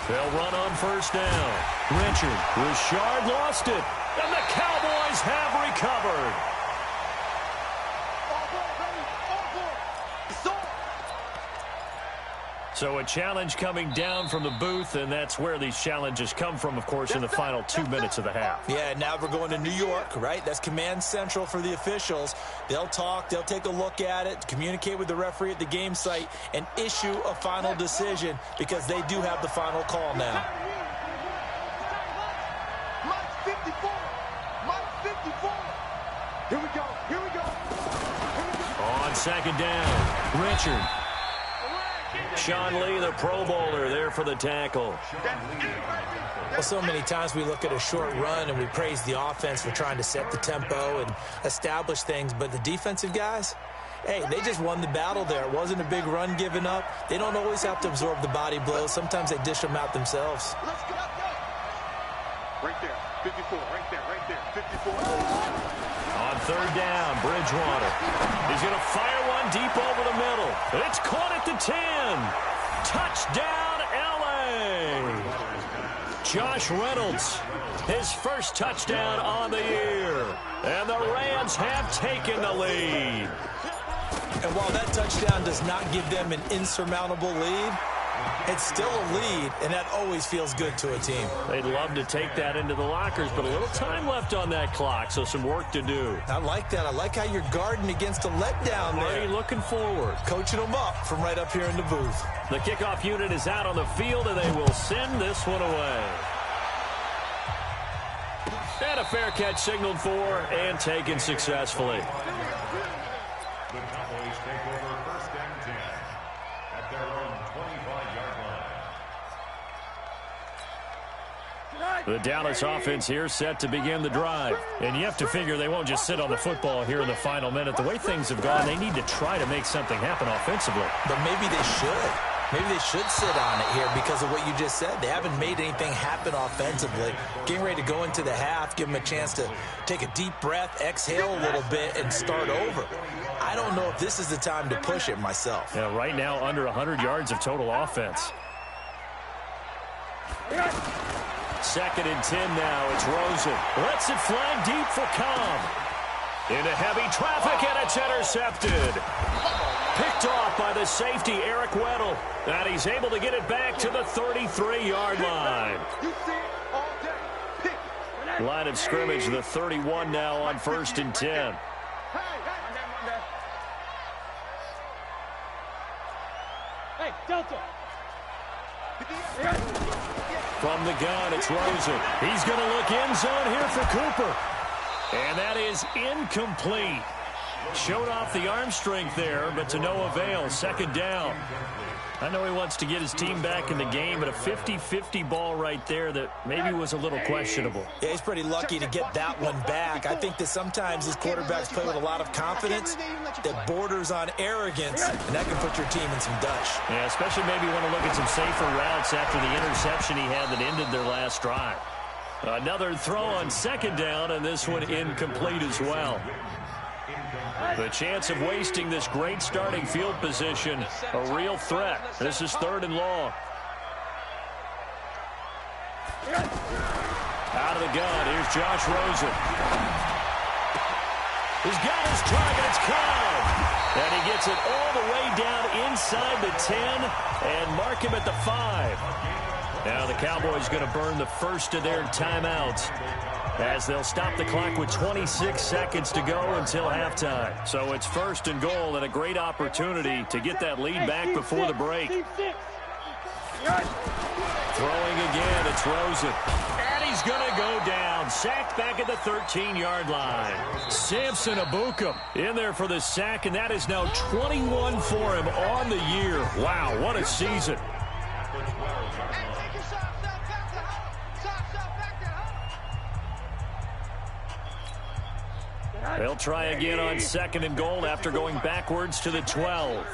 They'll run on first down. Richard lost it. And the Cowboys have recovered. So a challenge coming down from the booth, and that's where these challenges come from, of course, in the final 2 minutes of the half. Yeah, now we're going to New York, right? That's command central for the officials. They'll talk, they'll take a look at it, communicate with the referee at the game site, and issue a final decision because they do have the final call now. Mike 54. Mike 54. Here we go. Here we go. On second down, Richard. Sean Lee, the Pro Bowler, there for the tackle. Well, so many times we look at a short run and we praise the offense for trying to set the tempo and establish things, but the defensive guys, hey, they just won the battle there. It wasn't a big run given up. They don't always have to absorb the body blows. Sometimes they dish them out themselves. Right there, 54, right there, 54. On third down, Bridgewater. He's going to fire one deep over the middle. It's caught at the 10. Touchdown, L.A. Josh Reynolds, his first touchdown on the year. And the Rams have taken the lead. And while that touchdown does not give them an insurmountable lead, it's still a lead, and that always feels good to a team. They'd love to take that into the lockers, but a little time left on that clock, so some work to do. I like that. I like how you're guarding against a letdown there. Already looking forward. Coaching them up from right up here in the booth. The kickoff unit is out on the field, and they will send this one away. And a fair catch signaled for and taken successfully. The Cowboys take over first and 10 at their own 25-yard line. The Dallas offense here set to begin the drive. And you have to figure they won't just sit on the football here in the final minute. The way things have gone, they need to try to make something happen offensively. But maybe they should. Maybe they should sit on it here because of what you just said. They haven't made anything happen offensively. Getting ready to go into the half, give them a chance to take a deep breath, exhale a little bit, and start over. I don't know if this is the time to push it myself. Yeah, right now under 100 yards of total offense. Second and 10 now. It's Rosen. Lets it fly deep for Cobb. Into heavy traffic, and it's intercepted. Picked off by the safety, Eric Weddle. And he's able to get it back to the 33-yard line. Line of scrimmage, the 31 now on first and 10. Hey, Delta. From the gun, it's Rosen. He's going to look end zone here for Cooper. And that is incomplete. Showed off the arm strength there, but to no avail. Second down. I know he wants to get his team back in the game, but a 50-50 ball right there that maybe was a little questionable. Yeah, he's pretty lucky to get that one back. I think that sometimes these quarterbacks play with a lot of confidence that borders on arrogance, and that can put your team in some Dutch. Yeah, especially maybe want to look at some safer routes after the interception he had that ended their last drive. Another throw on second down, and this one incomplete as well. The chance of wasting this great starting field position, a real threat. This is third and long. Out of the gun, here's Josh Rosen. He's got his target, it's Cobb. And he gets it all the way down inside the 10 and mark him at the 5. Now the Cowboys going to burn the first of their timeouts as they'll stop the clock with 26 seconds to go until halftime. So it's first and goal and a great opportunity to get that lead back before the break. Throwing again, it's Rosen. he's going to go down. Sacked back at the 13-yard line. Samson Abukum in there for the sack, and that is now 21 for him on the year. Wow, what a season. They'll try again on 2nd and goal after going backwards to the 12.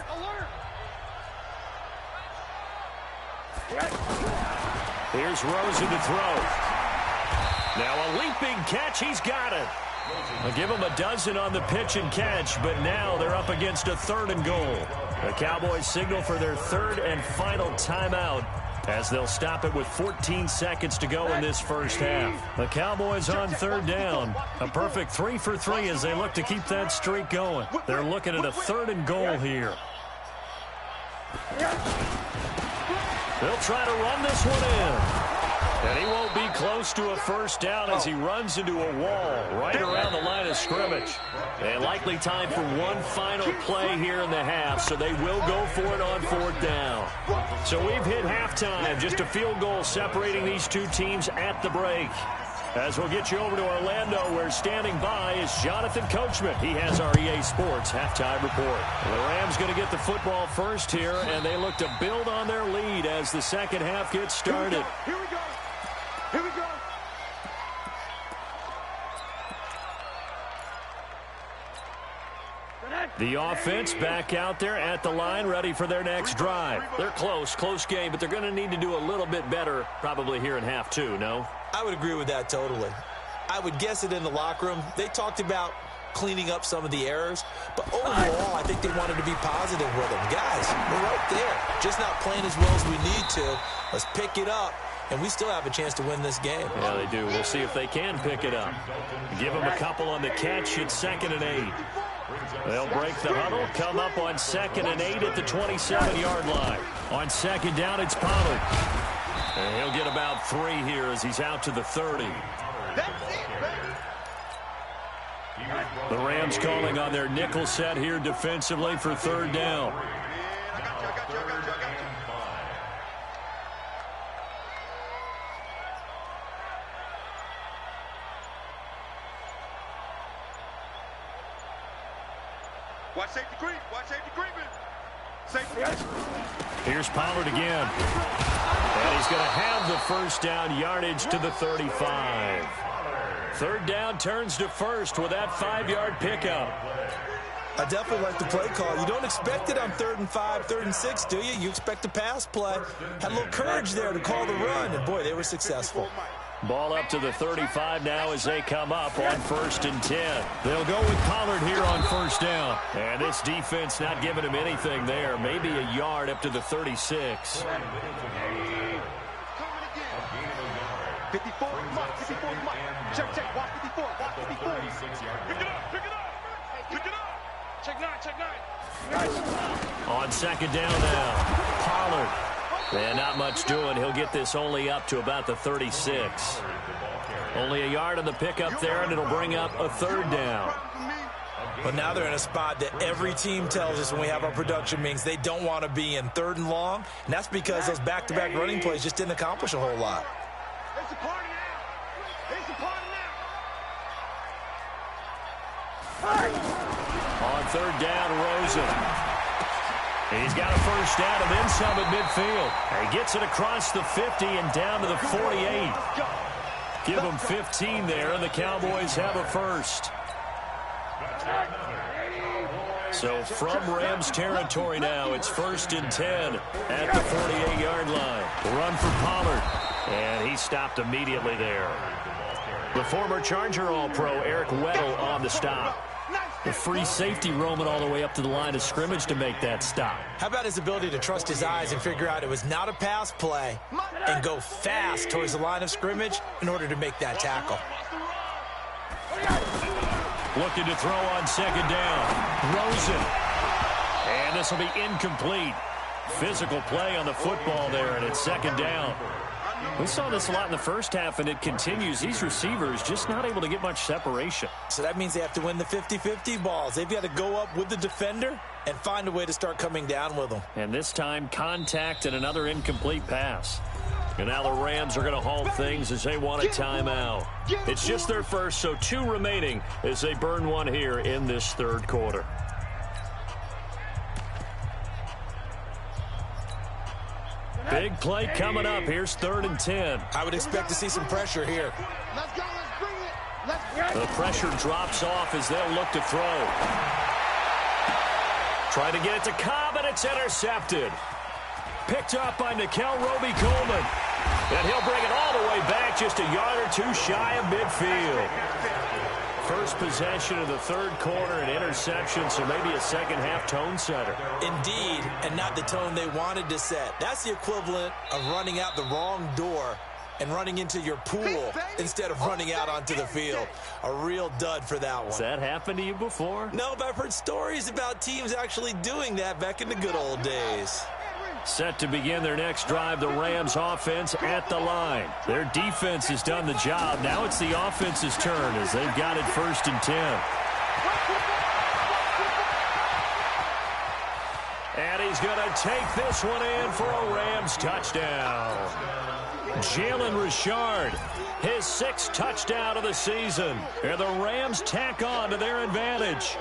Here's Rosen to throw. Now a leaping catch. He's got it. I'll give him a dozen on the pitch and catch, but now they're up against a 3rd and goal. The Cowboys signal for their 3rd and final timeout as they'll stop it with 14 seconds to go in this first half. The Cowboys on 3rd down. A perfect 3 for 3 as they look to keep that streak going. They're looking at a 3rd and goal here. They'll try to run this one in. And he won't be close to a first down as he runs into a wall right around the line of scrimmage. And likely time for one final play here in the half, so they will go for it on 4th down. So we've hit halftime, just a field goal separating these two teams at the break. As we'll get you over to Orlando, where standing by is Jonathan Coachman. He has our EA Sports halftime report. The Rams going to get the football first here, and they look to build on their lead as the second half gets started. Here we go. Here we go. The offense back out there at the line, ready for their next drive. They're close game, but they're going to need to do a little bit better probably here in half 2, no? I would agree with that totally. I would guess it in the locker room. They talked about cleaning up some of the errors, but overall, I think they wanted to be positive with them. Guys, we're right there. Just not playing as well as we need to. Let's pick it up, and we still have a chance to win this game. Yeah, they do. We'll see if they can pick it up. Give them a couple on the catch. It's 2nd and 8. They'll break the huddle, come up on 2nd and 8 at the 27-yard line. On 2nd down, it's Pollard. And he'll get about 3 here as he's out to the 30. The Rams calling on their nickel set here defensively for 3rd down. Watch safety creep. Watch safety creeping. Safety. Here's Pollard again. And he's going to have the first down yardage to the 35. 3rd down turns to 1st with that 5-yard pickup. I definitely like the play call. You don't expect it on 3rd and 5, 3rd and 6, do you? You expect a pass play. Had a little courage there to call the run, and boy, they were successful. Ball up to the 35 now as they come up on 1st and 10. They'll go with Pollard here on 1st down. And this defense not giving him anything there. Maybe a yard up to the 36. 54, Mike, 54, Mike. Check, watch 54, watch 54. Pick it up. Check 9. On 2nd down now, Pollard. And not much doing. He'll get this only up to about the 36. Only a yard on the pickup there, and it'll bring up a 3rd down. But now they're in a spot that every team tells us when we have our production meetings they don't want to be in 3rd and long, and that's because those back-to-back running plays just didn't accomplish a whole lot. It's a party now. On 3rd down, Rosen. He's got a first down and then some at midfield. He gets it across the 50 and down to the 48. Give him 15 there, and the Cowboys have a first. So from Rams territory now, it's 1st and 10 at the 48-yard line. Run for Pollard, and he stopped immediately there. The former Charger All-Pro Eric Weddle on the stop. The free safety roaming all the way up to the line of scrimmage to make that stop. How about his ability to trust his eyes and figure out it was not a pass play and go fast towards the line of scrimmage in order to make that tackle. Looking to throw on 2nd down. Rosen. And this will be incomplete. Physical play on the football there, and it's 2nd down. We saw this a lot in the first half, and it continues. These receivers just not able to get much separation. So that means they have to win the 50-50 balls. They've got to go up with the defender and find a way to start coming down with them. And this time, contact and another incomplete pass. And now the Rams are going to halt things as they want a timeout. It's just their first, so 2 remaining as they burn one here in this third quarter. Big play coming up. Here's 3rd and 10. I would expect to see some pressure here. Let's go. Let's bring it. Let's go. The pressure drops off as they'll look to throw. Try to get it to Cobb, and it's intercepted. Picked up by Nickel Roby-Coleman. And he'll bring it all the way back, just a yard or 2 shy of midfield. First possession of the third quarter, an interception, so maybe a second-half tone setter. Indeed, and not the tone they wanted to set. That's the equivalent of running out the wrong door and running into your pool instead of running out onto the field. A real dud for that one. Has that happened to you before? No, but I've heard stories about teams actually doing that back in the good old days. Set to begin their next drive, the Rams offense at the line. Their defense has done the job. Now it's the offense's turn as they've got it 1st and 10. And he's going to take this one in for a Rams touchdown. Jalen Richard, his 6th touchdown of the season. And the Rams tack on to their advantage.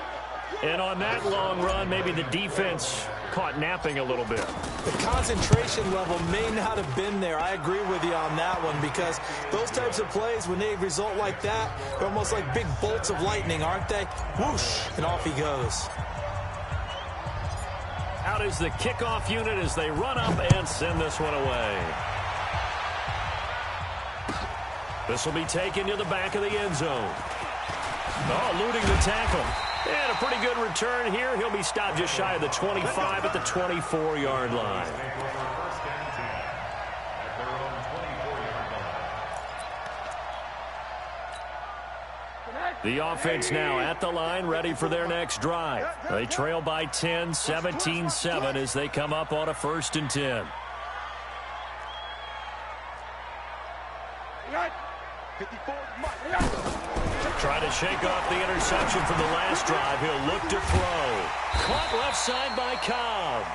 And on that long run, maybe the defense caught napping a little bit. The concentration level may not have been there. I agree with you on that one because those types of plays, when they result like that, they're almost like big bolts of lightning, aren't they? Whoosh, and off he goes. Out is the kickoff unit as they run up and send this one away. This will be taken to the back of the end zone. Oh, eluding the tackle. And a pretty good return here. He'll be stopped just shy of the 25 at the 24-yard line. The offense now at the line, ready for their next drive. They trail by 10, 17-7 as they come up on a 1st and 10. Try to shake off the interception from the last drive. He'll look to throw. Caught left side by Cobb.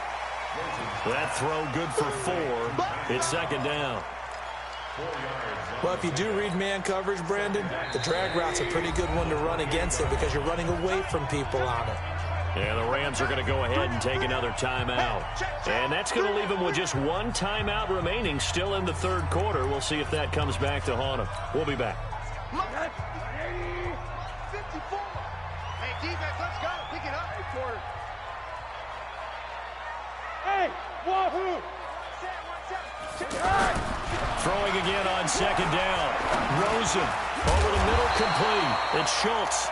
That throw good for 4. It's 2nd down. Well, if you do read man coverage, Brandon, the drag route's a pretty good one to run against it because you're running away from people on it. And the Rams are going to go ahead and take another timeout. And that's going to leave them with just 1 timeout remaining still in the third quarter. We'll see if that comes back to haunt them. We'll be back. Hey, defense, let's go. Pick it up. Hey, quarter. Hey, wahoo! Throwing again on 2nd down. Rosen over the middle, complete. It's Schultz.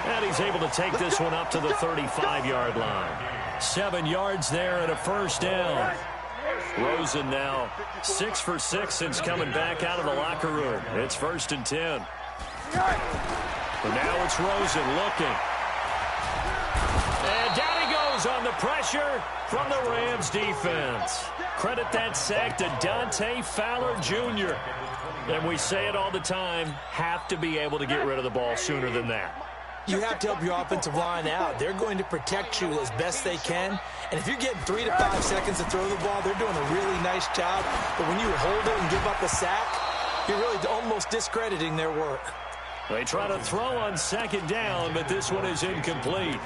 And he's able to take this one up to the 35-yard line. 7 yards there and a 1st down. Rosen now 6 for 6 since coming back out of the locker room. It's 1st and 10. But now it's Rosen looking. And down he goes on the pressure from the Rams defense. Credit that sack to Dante Fowler Jr. And we say it all the time, have to be able to get rid of the ball sooner than that. You have to help your offensive line out. They're going to protect you as best they can. And if you're getting 3 to 5 seconds to throw the ball, they're doing a really nice job. But when you hold it and give up a sack, you're really almost discrediting their work. They try to throw on 2nd down, but this one is incomplete.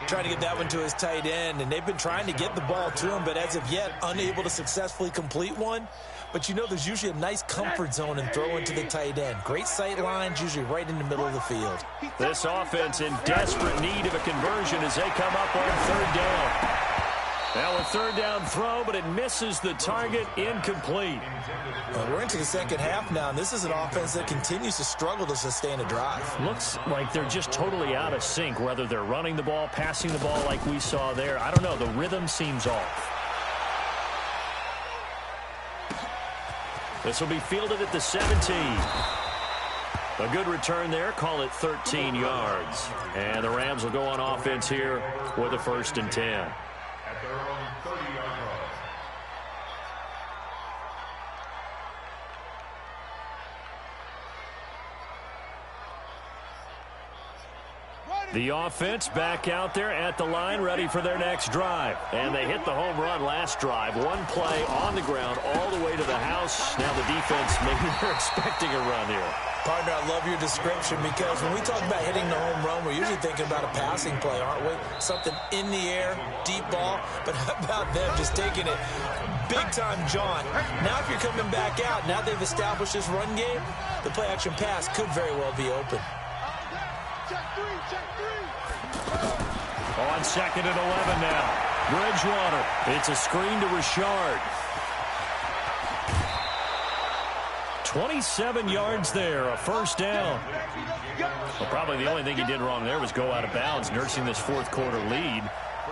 Trying to get that one to his tight end, and they've been trying to get the ball to him, but as of yet, unable to successfully complete one. But you know there's usually a nice comfort zone in throwing to the tight end. Great sight lines, usually right in the middle of the field. This offense in desperate need of a conversion as they come up on 3rd down. Now a 3rd down throw, but it misses the target, incomplete. Well, we're into the second half now, and this is an offense that continues to struggle to sustain a drive. Looks like they're just totally out of sync, whether they're running the ball, passing the ball like we saw there. I don't know. The rhythm seems off. This will be fielded at the 17. A good return there. Call it 13 yards. And the Rams will go on offense here with a 1st and 10. At their own 30-yard line. The offense back out there at the line, ready for their next drive. And they hit the home run last drive. One play on the ground all the way to the house. Now the defense, maybe they're expecting a run here. Partner, I love your description because when we talk about hitting the home run, we're usually thinking about a passing play, aren't we? Something in the air, deep ball. But how about them just taking it big-time, John? Now if you're coming back out, now they've established this run game, the play-action pass could very well be open. On 2nd and 11 now. Bridgewater. It's a screen to Richard. 27 yards there, a first down. Well, probably the only thing he did wrong there was go out of bounds, nursing this fourth quarter lead.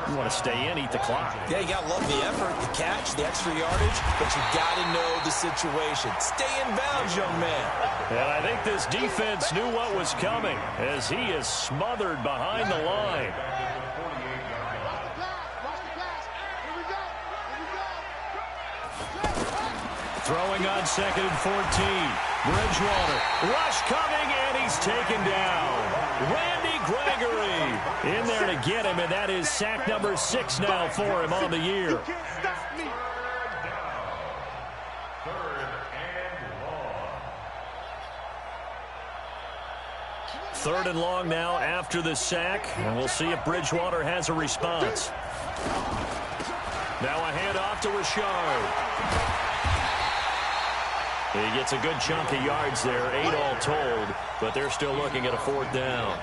You want to stay in, eat the clock. Yeah, you got to love the effort, the catch, the extra yardage, but you got to know the situation. Stay in bounds, young man. And I think this defense knew what was coming as he is smothered behind the line. Throwing on 2nd and 14. Bridgewater. Rush coming, and he's taken down. Randy Gregory in there to get him, and that is sack number 6 now for him on the year. Third and long now after the sack, and we'll see if Bridgewater has a response. Now a handoff to Richard. He gets a good chunk of yards there, 8 all told, but they're still looking at a 4th down.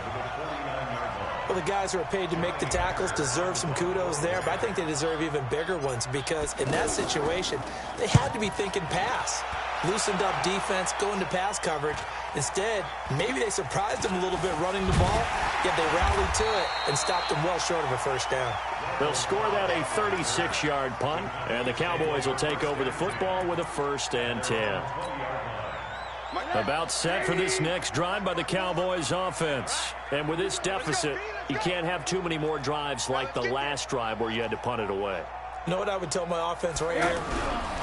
Well, the guys who are paid to make the tackles deserve some kudos there, but I think they deserve even bigger ones because in that situation, they had to be thinking pass. Loosened up defense, going to pass coverage. Instead, maybe they surprised them a little bit running the ball, yet they rallied to it and stopped them well short of a first down. They'll score that a 36-yard punt, and the Cowboys will take over the football with a 1st and 10. About set for this next drive by the Cowboys offense. And with this deficit, you can't have too many more drives like the last drive where you had to punt it away. You know what I would tell my offense right here?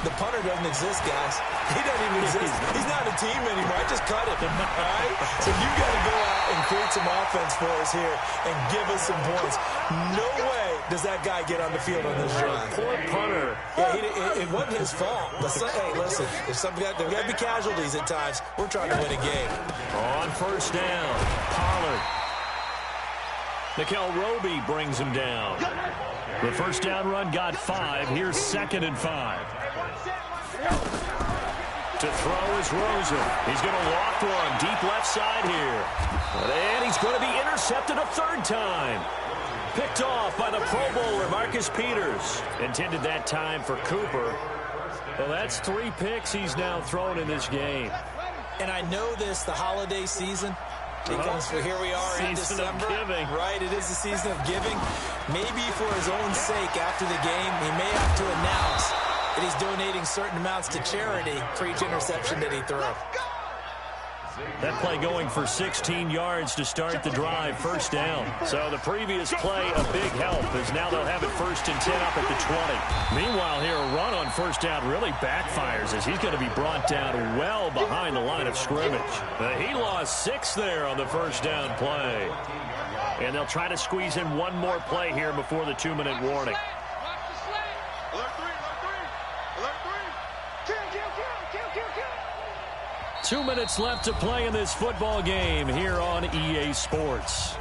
The punter doesn't exist, guys. He doesn't even exist. He's not a team anymore. I just cut him, all right? So you got to go out and create some offense for us here and give us some points. No way does that guy get on the field on this drive. Poor punter. Yeah, it wasn't his fault. But hey, listen, there's got to be casualties at times. We're trying to win a game. On 1st down, Pollard. Nickel Roby brings him down. The 1st down run got 5. Here's 2nd and 5. To throw is Rosen. He's going to loft one deep left side here. And he's going to be intercepted a 3rd time. Picked off by the Pro Bowler, Marcus Peters. Intended that time for Cooper. Well, that's 3 picks he's now thrown in this game. And I know this, the holiday season, because here we are in December, right? It is the season of giving. Maybe for his own sake after the game, he may have to announce that he's donating certain amounts to charity for each interception that he threw. That play going for 16 yards to start the drive, 1st down. So the previous play, a big help, as now they'll have it 1st and 10 up at the 20. Meanwhile here, a run on 1st down really backfires as he's going to be brought down well behind the line of scrimmage. He lost 6 there on the 1st down play. And they'll try to squeeze in one more play here before the 2-minute warning. 2 minutes left to play in this football game here on EA Sports.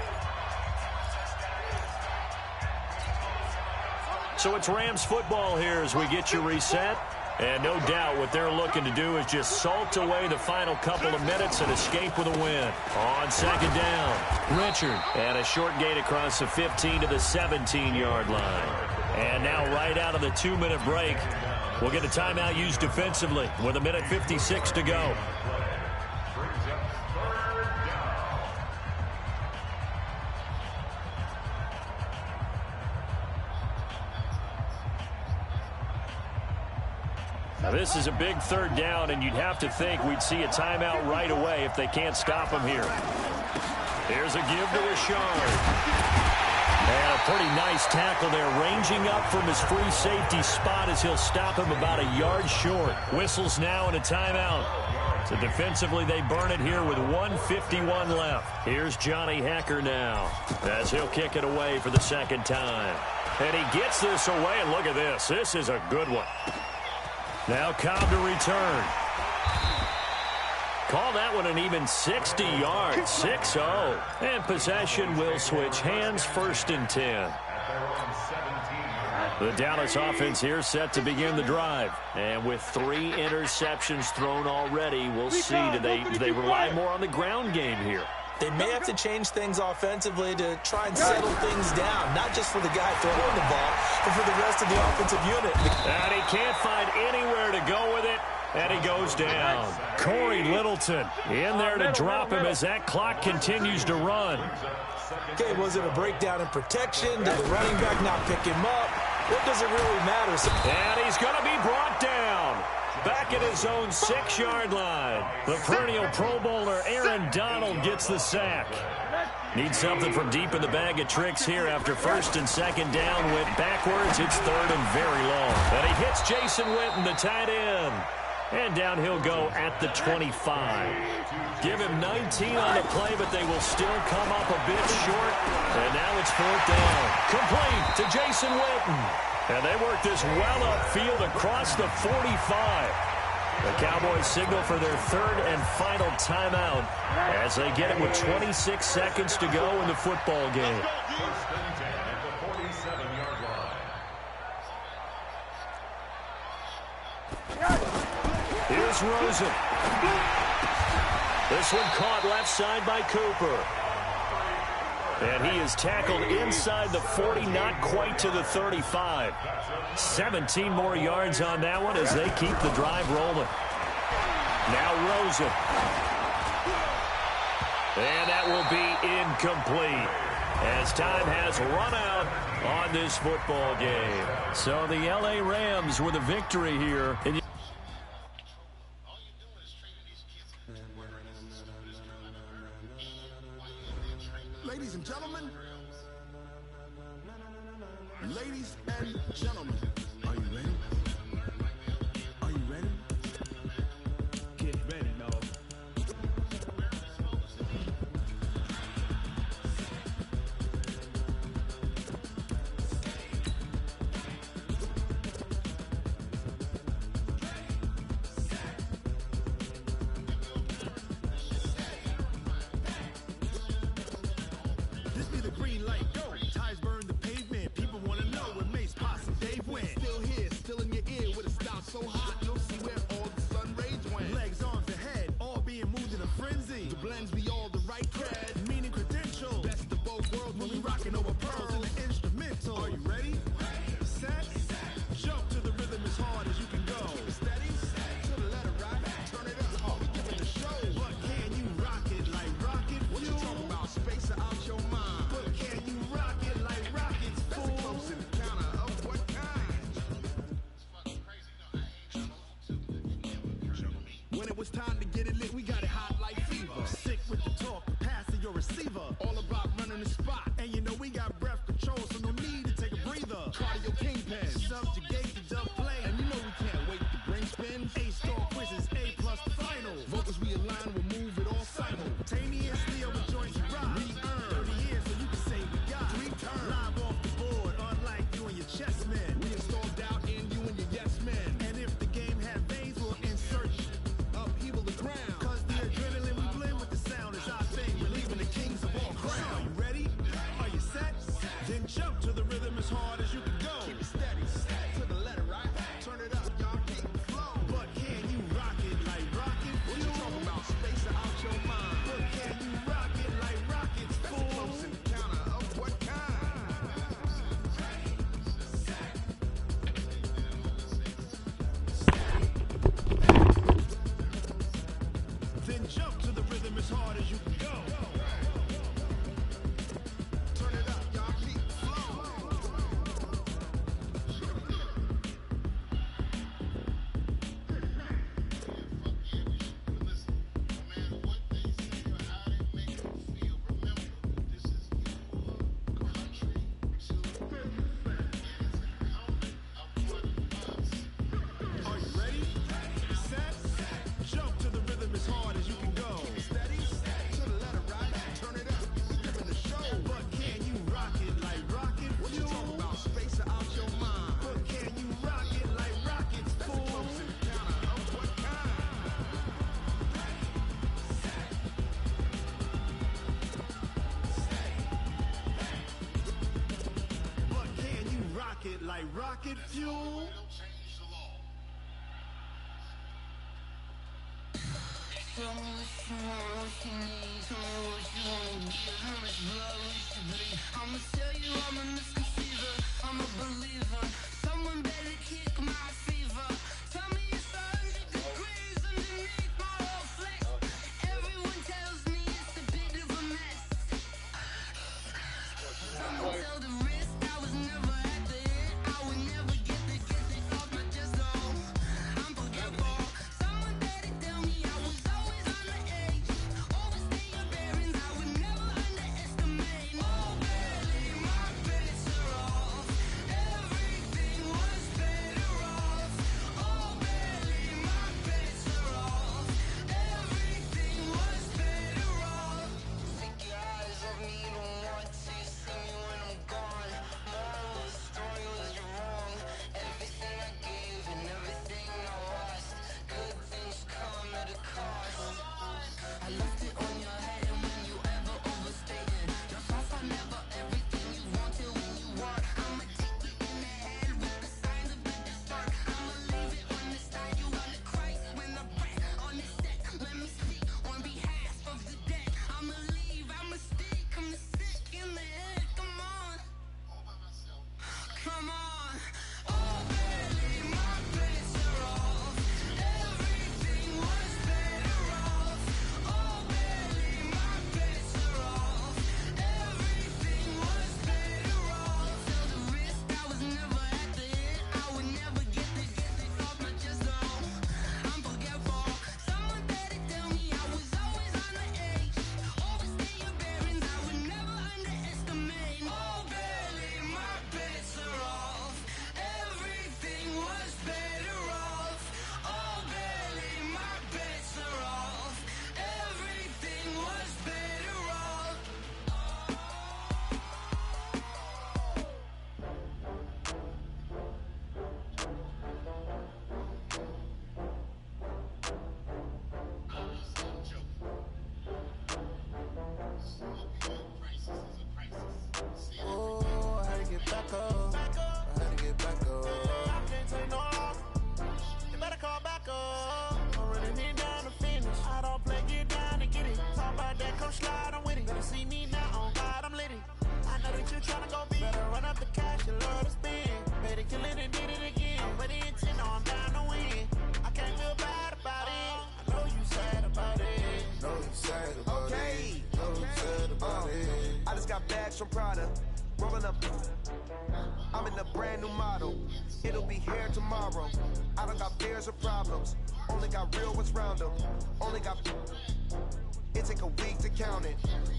So it's Rams football here as we get you reset. And no doubt what they're looking to do is just salt away the final couple of minutes and escape with a win. On 2nd down, Richard. And a short gain across the 15 to the 17-yard line. And now right out of the 2-minute break, we'll get a timeout used defensively with 1:56 to go. Now this is a big 3rd down, and you'd have to think we'd see a timeout right away if they can't stop him here. Here's a give to Richard. And a pretty nice tackle there, ranging up from his free safety spot as he'll stop him about a yard short. Whistles now and a timeout. So defensively, they burn it here with 1:51 left. Here's Johnny Hecker now as he'll kick it away for the second time. And he gets this away, and look at this. This is a good one. Now Cobb to return. Call that one an even 60 yards, 6-0. And possession will switch hands, 1st and 10. The Dallas offense here set to begin the drive. And with 3 interceptions thrown already, we'll see. Do they rely more on the ground game here? They may have to change things offensively to try and settle things down, not just for the guy throwing the ball, but for the rest of the offensive unit. And he can't find anywhere to go with it, and he goes down. Corey Littleton in there to drop him as that clock continues to run. Okay, was it a breakdown in protection? Did the running back not pick him up? What does it really matter? And he's going to be brought down. Back at his own 6-yard line. The perennial Pro Bowler Aaron Donald gets the sack. Needs something from deep in the bag of tricks here after 1st and 2nd down. Went backwards. It's 3rd and very long. And he hits Jason Witten, the tight end. And down he'll go at the 25. Give him 19 on the play, but they will still come up a bit short. And now it's 4th down. Complete to Jason Witten. And they work this well upfield across the 45. The Cowboys signal for their 3rd and final timeout as they get it with 26 seconds to go in the football game. Here's Rosen. This one caught left side by Cooper. And he is tackled inside the 40, not quite to the 35. 17 more yards on that one as they keep the drive rolling. Now Rosen. And that will be incomplete as time has run out on this football game. So the L.A. Rams with a victory here. Ladies and gentlemen, ladies and gentlemen, are you ready? Are you ready? Get ready, no. This be the green light, go. Ties burn the pavement. People want to know where Mace, Posse, Dave went. Still here, still in your ear with a style so hot. You'll see where all the sun rays went. Legs, arms, and head, all being moved in a frenzy. The blends be all the right cred, meaning credential. Best of both worlds when we rockin' over pearls in the instrumental. Are you ready? Set, jump to the rhythm as hard as you can go. Keep it steady, to the letter right. Turn it up, we giving the show. But can you rock it like rocket? What you talking about? Space out your mind. But can you rock it like rockets? That's a close encounter of what kind? When it was time to get it lit, we got it hot like fever. Sick with the talk, passing your receiver. All about running the spot. And you know we got breath control, so no need to take a breather. Cardio kingpin, subjugate the dub play. And you know we can't wait to bring spin. A-star quizzes, A+ the final. Vocals we align, we'll move it all simultaneously over joints we rock. We earn 30 years, so you can say we got 3 turns. Live off the board, unlike you and your chess men. We installed doubt in you and your yes men. And if the game had veins, we'll insert upheaval the ground. Cause the adrenaline we blend with the sound is our thing. We're leaving the kings of all crowns. Are you ready? Are you set? Then jump to the rhythm as hard as you can go. Keep it steady, to the letter right. Turn it up, y'all keep the flow. But can you rock it like rocket? What you talking about? Space out your mind. But can you rock like rocket fuel. Tell me what you want, what you need. Tell me what you wanna give. How much blood we should bleed. I'ma tell you I'm a misconceiver. I'm a believer. Someone better kick my fever. Tell me it's 100 degrees underneath my whole flex. Everyone tells me it's a bit of a mess. Someone tell the risk I was never at the end. I would never get this off my chest though. I'm forgetful. Someone better tell me I was always on the edge. Overstay your bearings, I would never underestimate. Oh, barely my bets are off. Everything was better off. Oh, barely my bets are off. Everything was better off. Take your eyes off me, don't want to see me when I'm gone. Moral of the story was you're wrong. Everything I gave and everything I lost. Good things come at a cost. I left it on your head and when you ever overstated. Your thoughts are never everything you wanted when you want. I'ma take it in the head with the signs of the start. I'ma leave it on the side. You wanna Christ when the breath on the set. Let me speak on behalf of the dead. I'ma leave, I'ma stick, I'm sick in the head. Come on. Come on. Oh, barely my bets are off. Everything was better off. Oh, barely my bets are off. Everything was better off. Till the risk I was never at the end. I would never get this off my chest though. I'm forgetful. Someone better tell me I was always on the edge. Overstay your bearings, I would never underestimate. Oh, barely my bets are off. Everything was better off. Oh, barely my bets are off. Everything was better off. Oh, I had to get back up. I had to get back up. I can't take no loss. You better call back up. I'm running it down to finish. I don't play, get down and get it. Talk about that, come slide, I'm with it. Better see me now, on God, I'm lit it. I know that you're tryna go big. Better run up the cash, you love to spend. Better kill it and did it again. But the intent, no, I'm down to win. I can't feel bad about it. I know you sad about it. Know you sad about it. Know you sad about it. I just got bags from Prada, rolling up. I'm in a brand new model. It'll be here tomorrow. I don't got fears or problems. Only got real ones round them. Only got. It take a week to count it.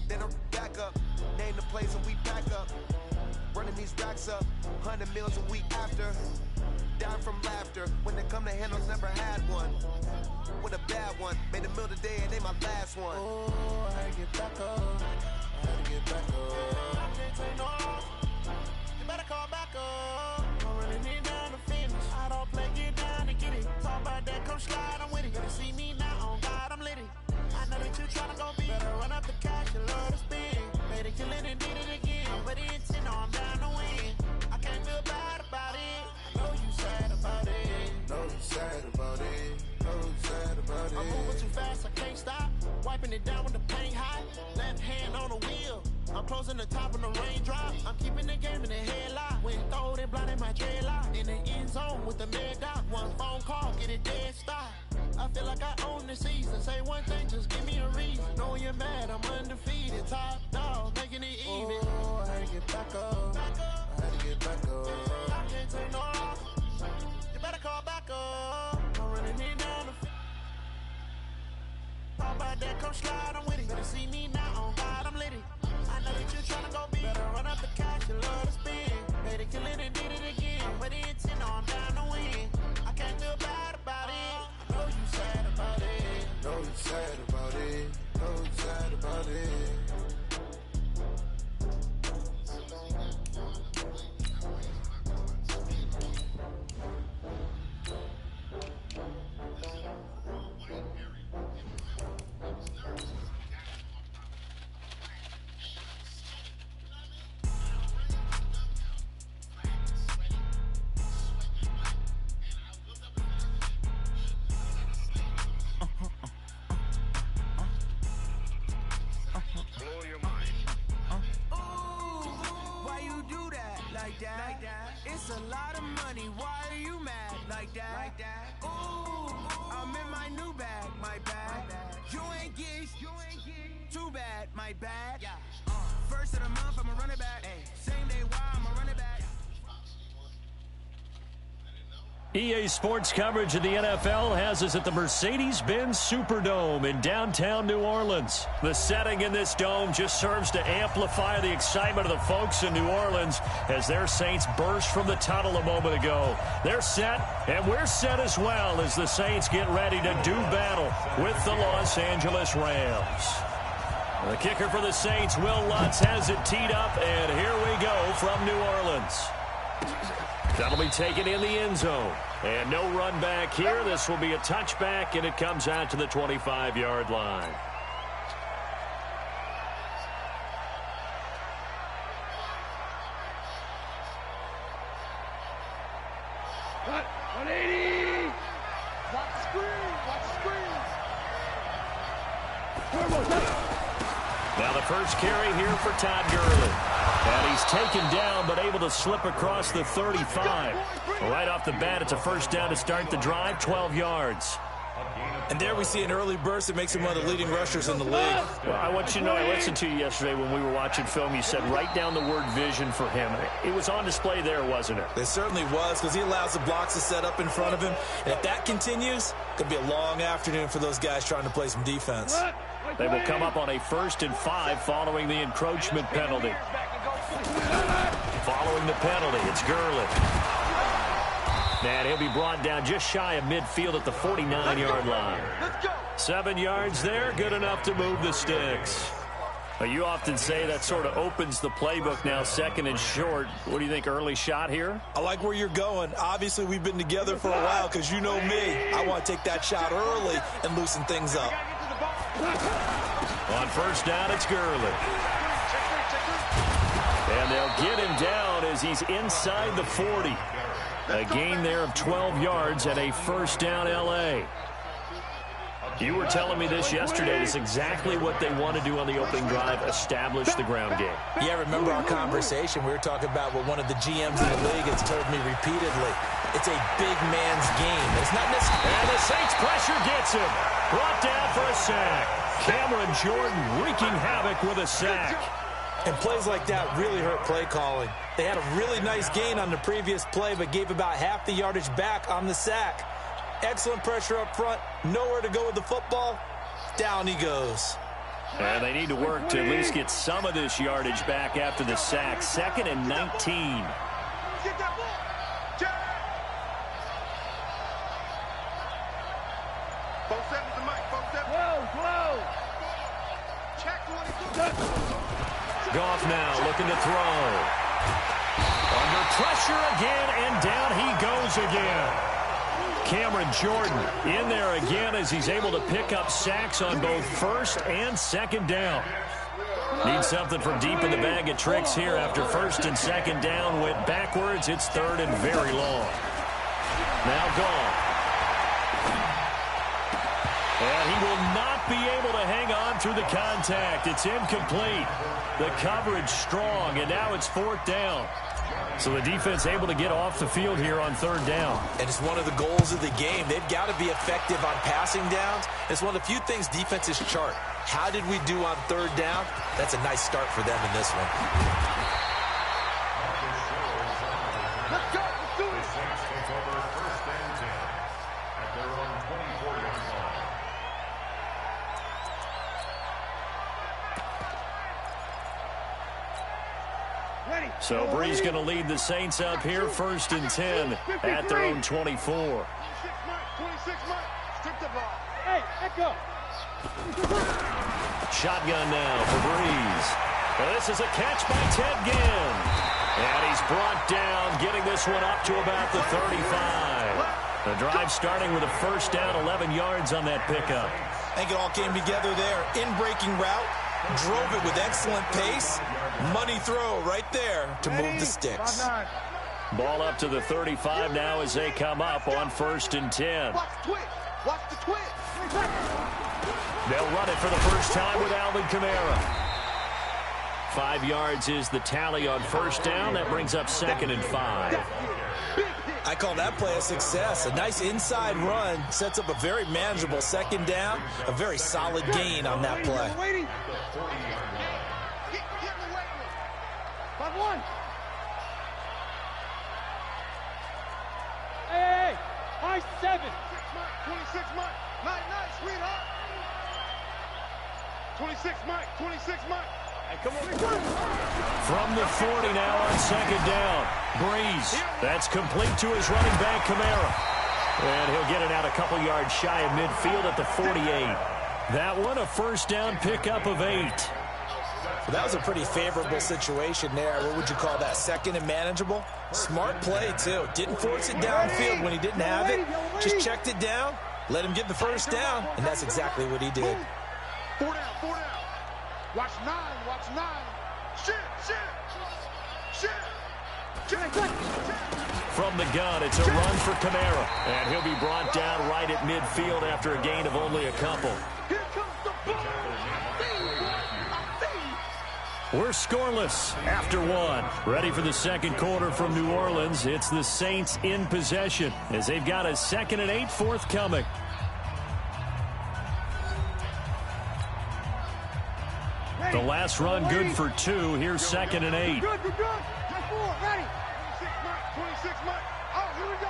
Then I'm back up. Name the place and we back up. Running these racks up. 100 meals a week after. Dying from laughter. When they come to handles, never had one. With a bad one. Made a meal today and they my last one. Oh, I had to get back up. I had to get back up. I can't take no loss. You better call back up. I'm running it down to finish. I don't play, get down and get it. Talk about that, come slide, I'm with it. Better see me now, on God, I'm lit it. I know that you tryna go big. Better run up the cash, you love to spend. Better kill it and did it again. But the intent, no, I'm down to win. I can't feel bad about it. I know you sad about it. Know you sad about it. Know you sad about it. I'm moving too fast, I can't stop. Wiping it down with the paint hot. Left hand on the wheel. I'm closing the top of the raindrop. I'm keeping the game in the headlock. When throwed and blinded my dreadlock. In the end zone with the mad dot. One phone call, get it dead stop. I feel like I own the season. Say one thing, just give me a reason. Knowing you're mad, I'm undefeated. Top dog, making it even. Oh, I had to get back up. I had to get back up. I can't take no loss. You better call back up. I'm running it down the. Talk about that, come slide, I'm with it. Better see me now, on God, I'm lit it. I know that you're tryna go big. Better run up the cash, you love to spend. Better kill it and did it again. But the intent, no, I'm down to win. I can't feel bad about it. I know you sad about it. Know you sad about it. Know you sad about it. It's a lot of money, why are you mad like that? Ooh, I'm in my new bag, my bad. You ain't get too bad, my bad. First of the month, I'ma run it back. Same day, why I'ma run it back. EA Sports coverage of the NFL has us at the Mercedes-Benz Superdome in downtown New Orleans. The setting in this dome just serves to amplify the excitement of the folks in New Orleans as their Saints burst from the tunnel a moment ago. They're set, and we're set as well as the Saints get ready to do battle with the Los Angeles Rams. The kicker for the Saints, Will Lutz, has it teed up, and here we go from New Orleans. That'll be taken in the end zone. And no run back here. This will be a touchback, and it comes out to the 25-yard line. Cut. 180. Watch the screen. Watch the screen. Now the first carry here for Todd Gurley. And he's taken down, but able to slip across the 35. Right off the bat, it's a first down to start the drive, 12 yards. And there we see an early burst that makes him one of the leading rushers in the league. Well, I want you to know, I listened to you yesterday when we were watching film. You said write down the word vision for him. It was on display there, wasn't it? It certainly was, because he allows the blocks to set up in front of him. And if that continues, it could be a long afternoon for those guys trying to play some defense. They will come up on a 1st and 5 following the encroachment penalty. Following the penalty, it's Gurley. And he'll be brought down just shy of midfield at the 49-yard line. 7 yards there, good enough to move the sticks. Well, you often say that sort of opens the playbook now, 2nd and short. What do you think, early shot here? I like where you're going. Obviously, we've been together for a while because you know me. I want to take that shot early and loosen things up. On first down, it's Gurley. And they'll get him down as he's inside the 40. A gain there of 12 yards and a first down L.A. You were telling me this yesterday. It's exactly what they want to do on the opening drive, establish the ground game. Yeah, remember our conversation. We were talking about what one of the GMs in the league has told me repeatedly. It's a big man's game. It's not necessarily... And the Saints pressure gets him. Brought down for a sack. Cameron Jordan wreaking havoc with a sack. And plays like that really hurt play calling. They had a really nice gain on the previous play, but gave about half the yardage back on the sack. Excellent pressure up front. Nowhere to go with the football. Down he goes. And they need to work to at least get some of this yardage back after the sack. 2nd and 19. Get that ball. Both seven to Mike. Both seven. Whoa. Check 22. Goff now looking to throw. Under pressure again, and down he goes again. Cameron Jordan in there again as he's able to pick up sacks on both 1st and 2nd down. Need something from deep in the bag of tricks here after 1st and 2nd down went backwards. It's 3rd and very long. Now Goff. And he will not be able to hang on through the contact. It's incomplete. The coverage strong, and now it's 4th down. So the defense able to get off the field here on 3rd down. And it's one of the goals of the game. They've got to be effective on passing downs. It's one of the few things defenses chart. How did we do on 3rd down? That's a nice start for them in this one. Let's go. Let's do it. The Saints take over 1st and 10 at their own 24-yard line. So Bree's going to lead the Saints up here, 1st and 10 at their own 24. 26 months. Stick the ball. Hey, echo. Shotgun now for Breeze. Well, this is a catch by Ted Ginn. And he's brought down, getting this one up to about the 35. The drive starting with a first down, 11 yards on that pickup. I think it all came together there. In-breaking route, drove it with excellent pace. Money throw right there to move the sticks. Ball up to the 35 now as they come up on 1st and 10. Watch the twitch. Watch the twitch. They'll run it for the first time with Alvin Kamara. 5 yards is the tally on first down. That brings up 2nd and 5. I call that play a success. A nice inside run sets up a very manageable 2nd down. A very solid gain on that play. Hey, high 7. 26 Mike. Nice, sweetheart. 26 Mike. 26 Mike. Hey, come on. From the 40 now on 2nd down. Breeze. That's complete to his running back, Kamara. And he'll get it out a couple yards shy of midfield at the 48. That one a first down pickup of 8. Well, that was a pretty favorable situation there. What would you call that? 2nd and manageable? Smart play, too. Didn't force it downfield when he didn't have it. Just checked it down, let him get the first down, and that's exactly what he did. 4 down. Watch 9. Shit. From the gun, it's a run for Kamara. And he'll be brought down right at midfield after a gain of only a couple. We're scoreless after 1. Ready for the second quarter from New Orleans. It's the Saints in possession as they've got a 2nd and 8 forthcoming. The last run good for 2. Here's 2nd and 8. Good. Ready. 26 Mike. Oh, here we go.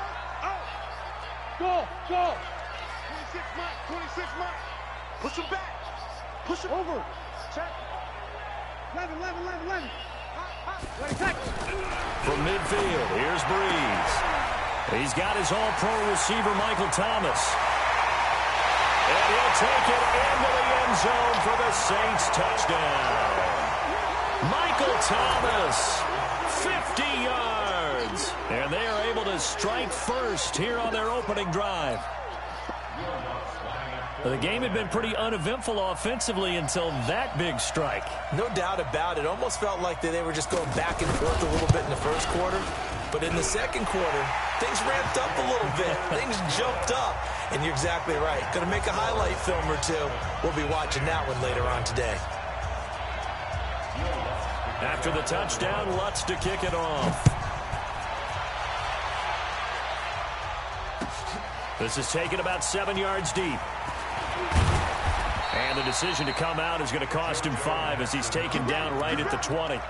Oh. Go. 26 Mike. Push him back. Push him over. Check. 11. From midfield, here's Breeze. He's got his all-pro receiver, Michael Thomas. And he'll take it into the end zone for the Saints touchdown. Michael Thomas, 50 yards. And they are able to strike first here on their opening drive. The game had been pretty uneventful offensively until that big strike. No doubt about it. Almost felt like they were just going back and forth a little bit in the first quarter. But in the second quarter, things ramped up a little bit. Things jumped up. And you're exactly right. Going to make a highlight film or two. We'll be watching that one later on today. After the touchdown, Lutz to kick it off. This is taken about 7 yards deep. And the decision to come out is going to cost him 5 as he's taken down right at the 20.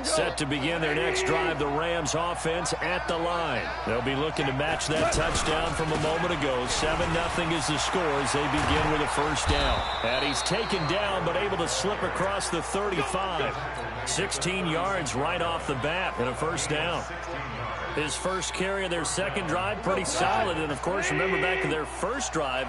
Set to begin their next drive, the Rams offense at the line. They'll be looking to match that touchdown from a moment ago. 7-0 is the score as they begin with a first down. And he's taken down but able to slip across the 35. 16 yards right off the bat and a first down. His first carry of their second drive, pretty solid. And, of course, remember back to their first drive,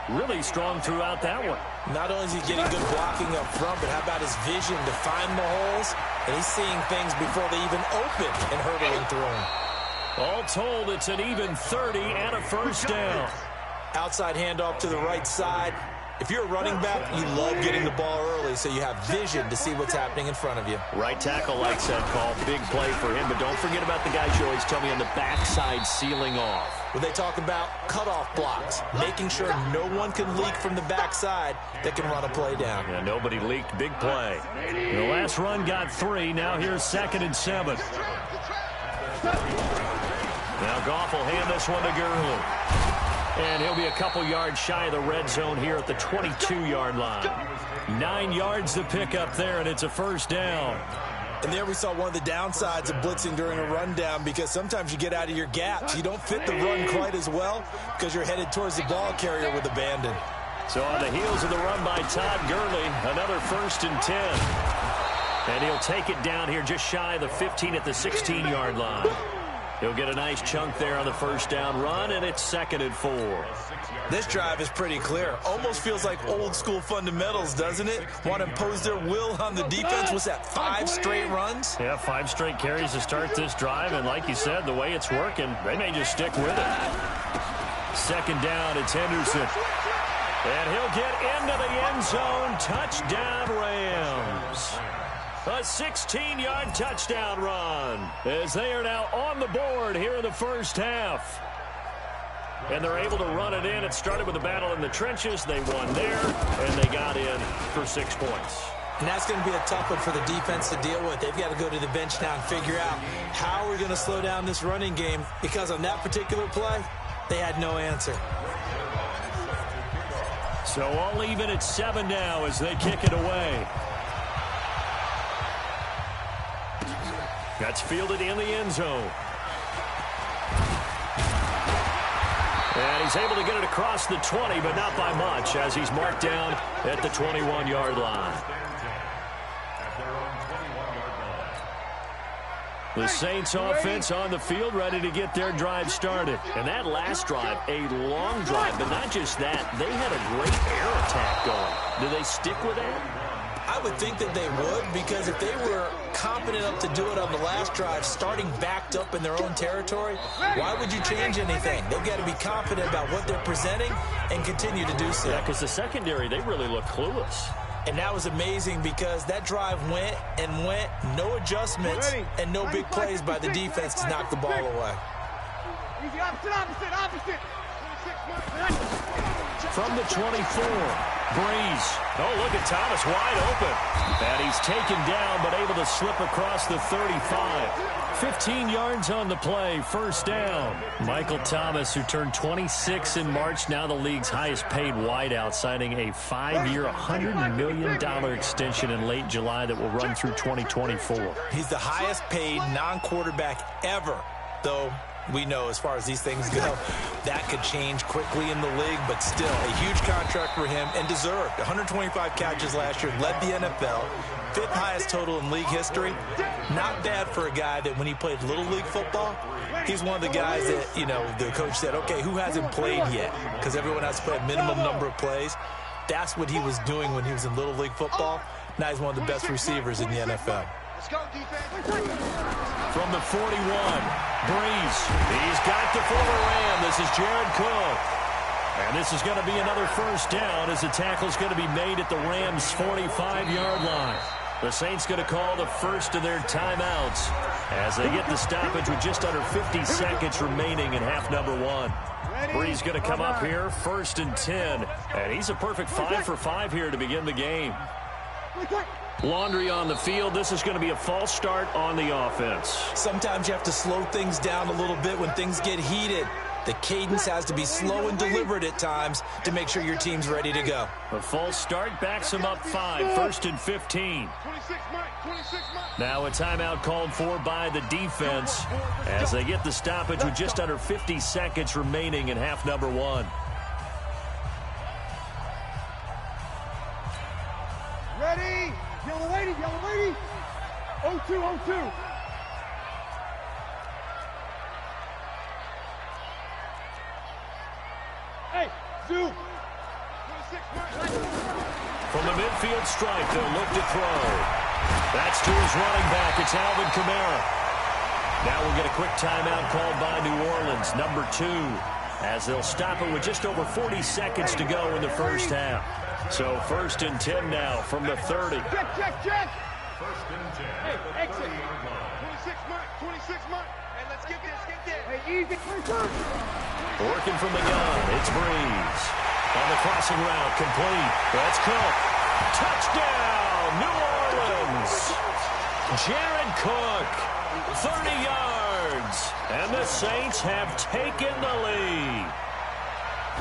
really strong throughout that one. Not only is he getting good blocking up front, but how about his vision to find the holes? And he's seeing things before they even open and hurdling through them. All told, it's an even 30 and a first down. Outside handoff to the right side. If you're a running back, you love getting the ball early so you have vision to see what's happening in front of you. Right tackle likes that call. Big play for him, but don't forget about the guys you always tell me on the backside sealing off. When they talk about cutoff blocks, making sure no one can leak from the backside that can run a play down. Yeah, nobody leaked. Big play. The last run got 3. Now here's 2nd and 7. Now Goff will hand this one to Gurley. And he'll be a couple yards shy of the red zone here at the 22-yard line. 9 yards to pick up there, and it's a first down. And there we saw one of the downsides of blitzing during a rundown, because sometimes you get out of your gaps. You don't fit the run quite as well because you're headed towards the ball carrier with abandon. So on the heels of the run by Todd Gurley, another 1st and 10. And he'll take it down here just shy of the 15 at the 16-yard line. He'll get a nice chunk there on the first down run, and it's 2nd and 4. This drive is pretty clear. Almost feels like old school fundamentals, doesn't it? Want to impose their will on the defense. What's that, 5 straight runs? Yeah, 5 straight carries to start this drive, and like you said, the way it's working, they may just stick with it. 2nd down, it's Henderson. And he'll get into the end zone. Touchdown, Rams. A 16-yard touchdown run as they are now on the board here in the first half. And they're able to run it in. It started with a battle in the trenches. They won there, and they got in for 6 points. And that's going to be a tough one for the defense to deal with. They've got to go to the bench now and figure out how we're going to slow down this running game, because on that particular play, they had no answer. So all even at 7 now as they kick it away. That's fielded in the end zone. And he's able to get it across the 20, but not by much, as he's marked down at the 21-yard line. The Saints offense on the field, ready to get their drive started. And that last drive, a long drive, but not just that. They had a great air attack going. Do they stick with that? I would think that they would, because if they were competent enough to do it on the last drive, starting backed up in their own territory, why would you change anything? They've got to be confident about what they're presenting and continue to do so. Yeah, because the secondary, they really look clueless. And that was amazing, because that drive went and went, no adjustments, and no big plays by the defense to knock the ball away. Easy, opposite. From the 24, Breeze. Oh, look at Thomas wide open. And he's taken down, but able to slip across the 35. 15 yards on the play, first down. Michael Thomas, who turned 26 in March, now the league's highest paid wideout, signing a 5-year, $100 million extension in late July that will run through 2024. He's the highest paid non-quarterback ever, though we know as far as these things go, that could change quickly in the league, but still a huge contract for him, and deserved. 125 catches last year, led the NFL, 5th highest total in league history. Not bad for a guy that when he played Little League football, he's one of the guys that, you know, the coach said, okay, who hasn't played yet? Because everyone has to play a minimum number of plays. That's what he was doing when he was in Little League football. Now he's one of the best receivers in the NFL. From the 41, Breeze. He's got the former Ram. This is Jared Cook. And this is going to be another first down, as the tackle's going to be made at the Rams' 45-yard line. The Saints going to call the first of their timeouts as they get the stoppage with just under 50 seconds remaining in half number 1. Breeze going to come up here, 1st and 10. And he's a perfect 5 for 5 here to begin the game. Laundry on the field. This is going to be a false start on the offense. Sometimes you have to slow things down a little bit when things get heated. The cadence has to be slow and deliberate at times to make sure your team's ready to go. A false start backs him up 5, 1st and 15. Now a timeout called for by the defense as they get the stoppage with just under 50 seconds remaining in half number 1. Ready? Yellow lady. 0-2. Hey, Zoo. From the midfield stripe, they'll look to throw. That's to his running back. It's Alvin Kamara. Now we'll get a quick timeout called by New Orleans, number 2, as they'll stop it with just over 40 seconds to go in the first half. So 1st and 10 now from the 30. Check. 1st and 10. Hey, exit. 26 mark. Hey, let's get this. Hey, easy. Working from the gun, it's Breeze. On the crossing route, complete. That's Cook. Touchdown, New Orleans. Jared Cook, 30 yards. And the Saints have taken the lead.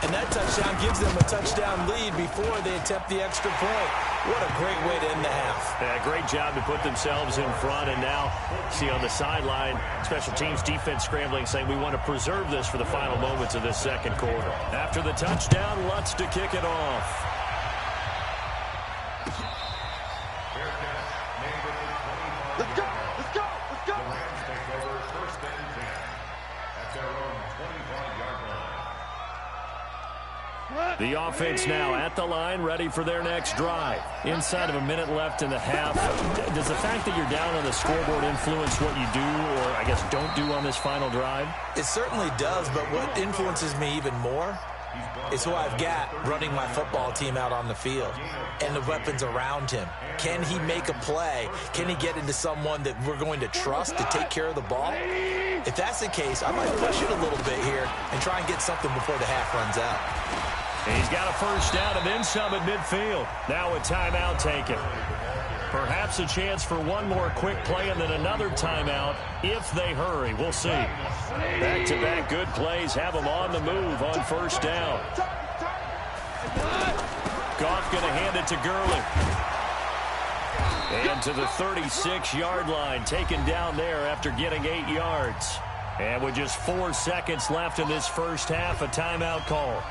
And that touchdown gives them a touchdown lead before they attempt the extra point. What a great way to end the half. Yeah, great job to put themselves in front. And now, see on the sideline, special teams defense scrambling, saying we want to preserve this for the final moments of this second quarter. After the touchdown, Lutz to kick it off. Let's go. The Rams take over 1st and 10 at their own 25-yard line. The offense now at the line, ready for their next drive. Inside of a minute left in the half. Does the fact that you're down on the scoreboard influence what you do, or I guess don't do on this final drive? It certainly does, but what influences me even more It's who I've got running my football team out on the field and the weapons around him. Can he make a play? Can he get into someone that we're going to trust to take care of the ball? If that's the case, I might push it a little bit here and try and get something before the half runs out. He's got a first down and then some at midfield. Now a timeout taken. Perhaps a chance for one more quick play and then another timeout if they hurry. We'll see. Back-to-back good plays have them on the move on first down. Goff going to hand it to Gurley. And to the 36-yard line, taken down there after getting 8 yards. And with just 4 seconds left in this first half, a timeout call.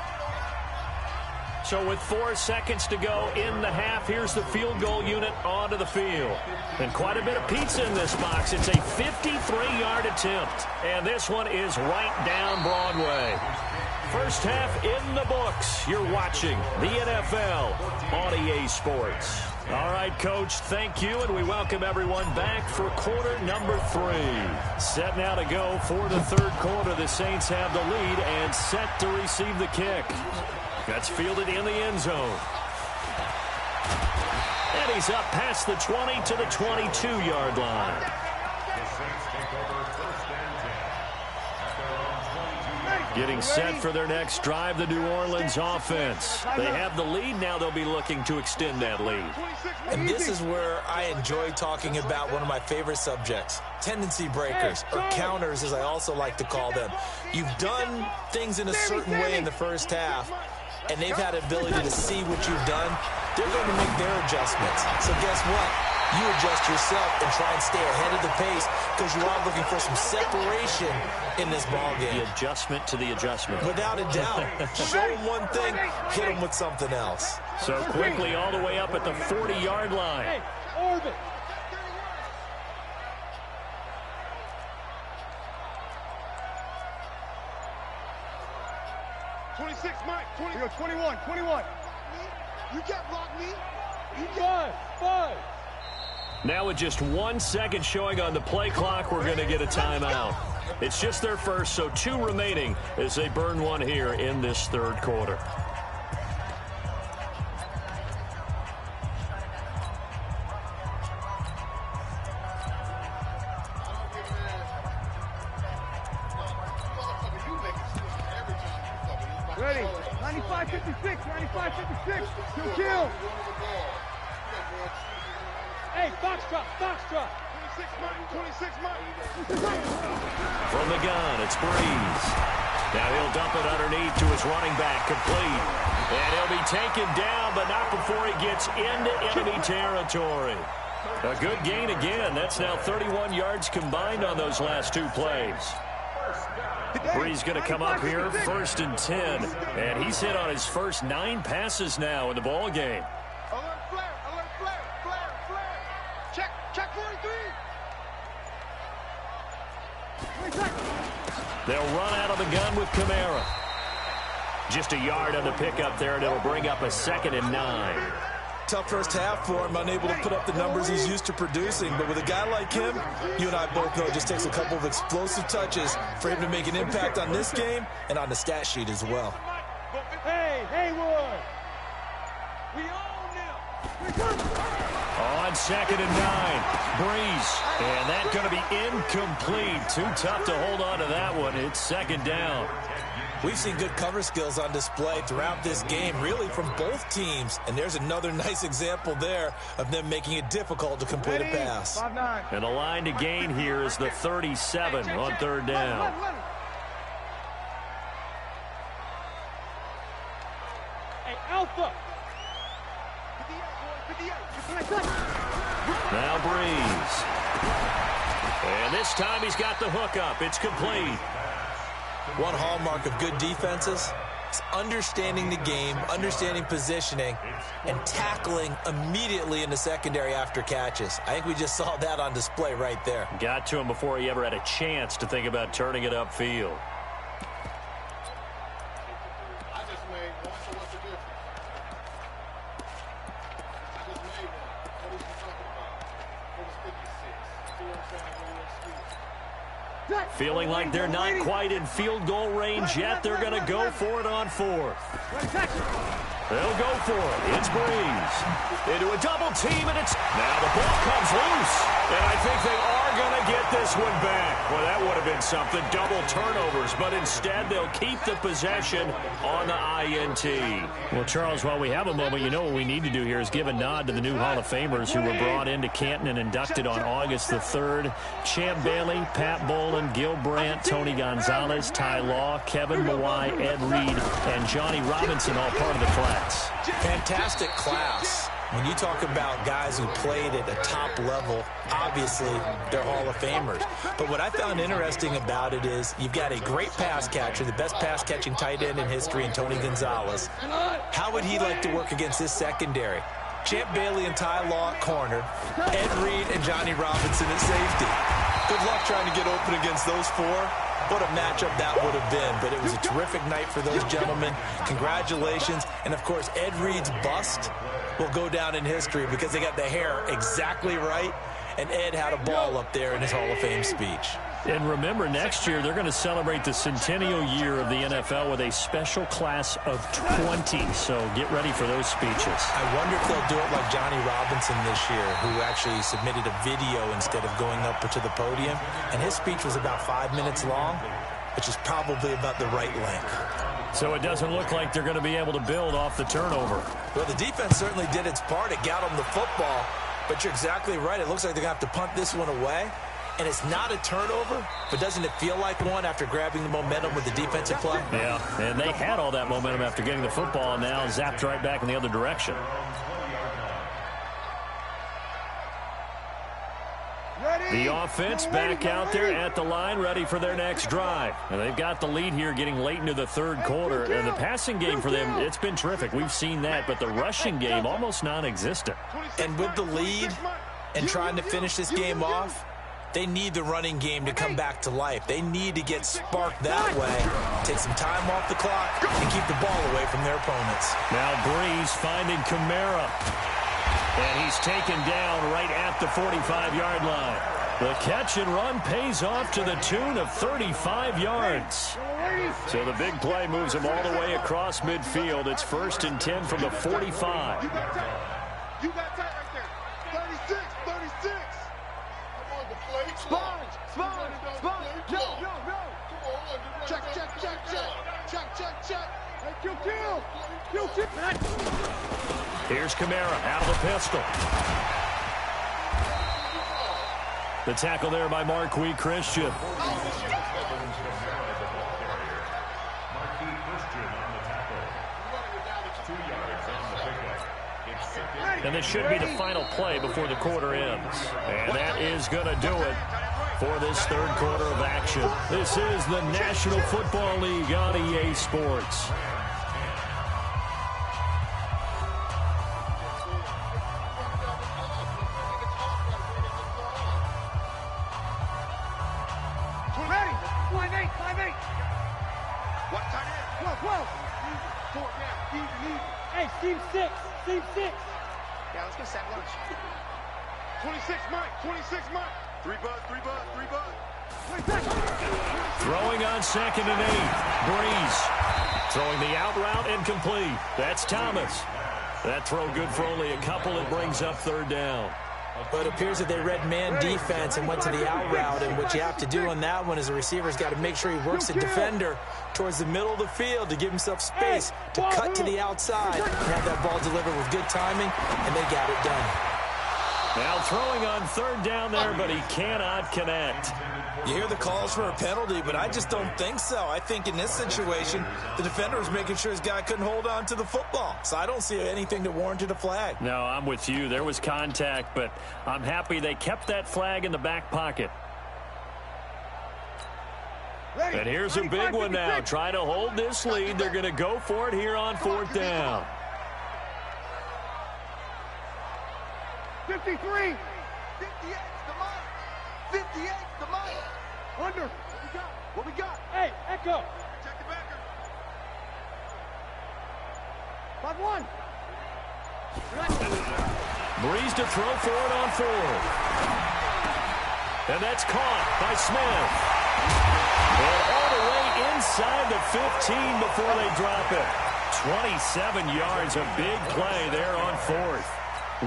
So with 4 seconds to go in the half, here's the field goal unit onto the field. And quite a bit of pizza in this box. It's a 53-yard attempt. And this one is right down Broadway. First half in the books. You're watching the NFL on EA Sports. All right, Coach, thank you, and we welcome everyone back for quarter number 3. Set now to go for the third quarter. The Saints have the lead and set to receive the kick. That's fielded in the end zone. And he's up past the 20 to the 22-yard line. The Saints take over first and 10 at their own 22. Getting set for their next drive, the New Orleans offense. They have the lead. Now they'll be looking to extend that lead. And this is where I enjoy talking about one of my favorite subjects, tendency breakers, or counters as I also like to call them. You've done things in a certain way in the first half, and they've had the ability to see what you've done. They're going to make their adjustments. So guess what? You adjust yourself and try and stay ahead of the pace because you are looking for some separation in this ballgame. The adjustment to the adjustment. Without a doubt. Show them one thing, hit them with something else. So quickly all the way up at the 40-yard line. Hey, orbit. Mike, 21. You can't block me. You got 5. Now with just 1 second showing on the play clock, we're going to get a timeout. It's just their first, so 2 remaining as they burn one here in this third quarter. Ready. 95-56. 95-56. Kill. Hey, box drop. 26 Mike. From the gun, it's Breeze. Now he'll dump it underneath to his running back, complete. And he'll be taken down, but not before he gets into enemy territory. A good gain again. That's now 31 yards combined on those last 2 plays. Breeze going to come up here, 1st and 10. And he's hit on his first 9 passes now in the ball game. Alert flare. Check 43. They'll run out of the gun with Kamara. Just a yard on the pickup there, and it'll bring up a 2nd and 9. Tough first half for him, unable to put up the numbers he's used to producing. But with a guy like him, you and I both know it just takes a couple of explosive touches for him to make an impact on this game and on the stat sheet as well. Hey, Haywood. We own them. On 2nd and 9, Breeze. And that's going to be incomplete. Too tough to hold on to that one. It's 2nd down. We've seen good cover skills on display throughout this game, really from both teams. And there's another nice example there of them making it difficult to complete a pass. 5-9. And the line to gain here is the 37 on 3rd down. Hey, Alpha. Now Breeze. And this time he's got the hook up. It's complete. One hallmark of good defenses is understanding the game, understanding positioning, and tackling immediately in the secondary after catches. I think we just saw that on display right there. Got to him before he ever had a chance to think about turning it upfield. Feeling like they're not quite in field goal range yet. They're going to go for it on 4th. They'll go for it. It's Breeze. Into a double team, and it's... Now the ball comes loose. And I think they are going to get this one back. Well, that would have been something. Double turnovers. But instead, they'll keep the possession on the INT. Well, Charles, while we have a moment, you know what we need to do here is give a nod to the new Hall of Famers who were brought into Canton and inducted on August the 3rd. Champ Bailey, Pat Bolin, Gil Brandt, Tony Gonzalez, Ty Law, Kevin Mawai, Ed Reed, and Johnny Robinson, all part of the class. Fantastic class. When you talk about guys who played at a top level, obviously they're Hall of Famers. But what I found interesting about it is you've got a great pass catcher, the best pass-catching tight end in history, in Tony Gonzalez. How would he like to work against this secondary? Champ Bailey and Ty Law at corner, Ed Reed and Johnny Robinson at safety. Good luck trying to get open against those 4. What a matchup that would have been. But it was a terrific night for those gentlemen. Congratulations. And, of course, Ed Reed's bust will go down in history because they got the hair exactly right. And Ed had a ball up there in his Hall of Fame speech. And remember, next year they're going to celebrate the centennial year of the NFL with a special class of 20. So get ready for those speeches. I wonder if they'll do it like Johnny Robinson this year, who actually submitted a video instead of going up to the podium. And his speech was about 5 minutes long, which is probably about the right length. So it doesn't look like they're going to be able to build off the turnover. Well, the defense certainly did its part. It got them the football. But you're exactly right. It looks like they're going to have to punt this one away. And it's not a turnover, but doesn't it feel like one after grabbing the momentum with the defensive play? Yeah, and they had all that momentum after getting the football, and now zapped right back in the other direction. The offense back out there at the line, ready for their next drive. And they've got the lead here getting late into the 3rd quarter. And the passing game for them, it's been terrific. We've seen that, but the rushing game almost non-existent. And with the lead and trying to finish this game off, they need the running game to come back to life. They need to get sparked that way, take some time off the clock, and keep the ball away from their opponents. Now Breeze finding Kamara. And he's taken down right at the 45-yard line. The catch and run pays off to the tune of 35 yards. So the big play moves him all the way across midfield. It's 1st and 10 from the 45. You got tight right there. 36, 36. Sponge! Yo! Check. Hey, kill. Here's Kamara out of the pistol. The tackle there by Marquis Christian. And this should be the final play before the quarter ends. And that is going to do it for this 3rd quarter of action. This is the National Football League on EA Sports. Ready? 5-8. What time is it? 12. 4 down. Easy. Hey, Team 6. Yeah, let's go set lunch. 26 Mike. 3 bud. Throwing on 2nd and 8. Breeze throwing the out route incomplete. That's Thomas. That throw good for only a couple. It brings up 3rd down. But it appears that they read man defense and went to the out route. And what you have to do on that one is the receiver's got to make sure he works the defender towards the middle of the field to give himself space to cut to the outside and have that ball delivered with good timing, and they got it done. Now throwing on 3rd down there, but he cannot connect. You hear the calls for a penalty, but I just don't think so. I think in this situation, the defender was making sure his guy couldn't hold on to the football. So I don't see anything that warranted a flag. No, I'm with you. There was contact, but I'm happy they kept that flag in the back pocket. And here's a big one now. Trying to hold this lead. They're going to go for it here on 4th down. 53. 58's the mark. 58's the mark. Under. What we got? Hey, Echo. Check the backer. 5-1. Breeze to throw for it on 4th. And that's caught by Smith. And all the way inside the 15 before they drop it. 27 yards, a big play there on fourth.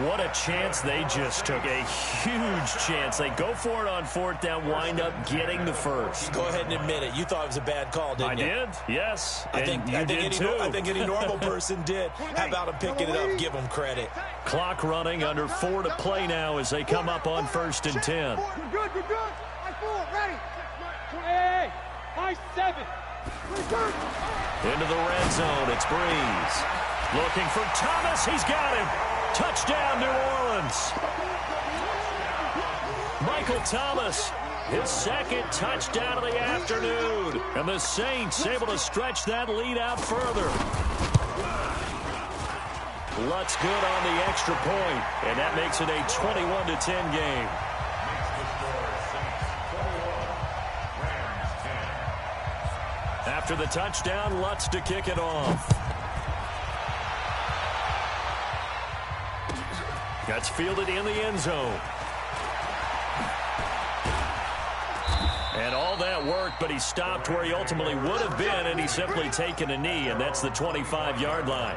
What a chance they just took. A huge chance. They go for it on fourth down, wind up getting the first. Go ahead and admit it. You thought it was a bad call, didn't you? I did, yes. I think any normal person did. How about him picking it up? Give him credit. Clock running, under 4 to play now as they come up on 1st and 10. We're good. High 4, ready. Hey, high 7. Into the red zone, it's Breeze. Looking for Thomas, he's got him. Touchdown, New Orleans. Michael Thomas, his second touchdown of the afternoon. And the Saints able to stretch that lead out further. Lutz good on the extra point, and that makes it a 21-10 game. After the touchdown, Lutz to kick it off. Gets fielded in the end zone. And all that worked, but he stopped where he ultimately would have been, and he's simply taken a knee, and that's the 25-yard line.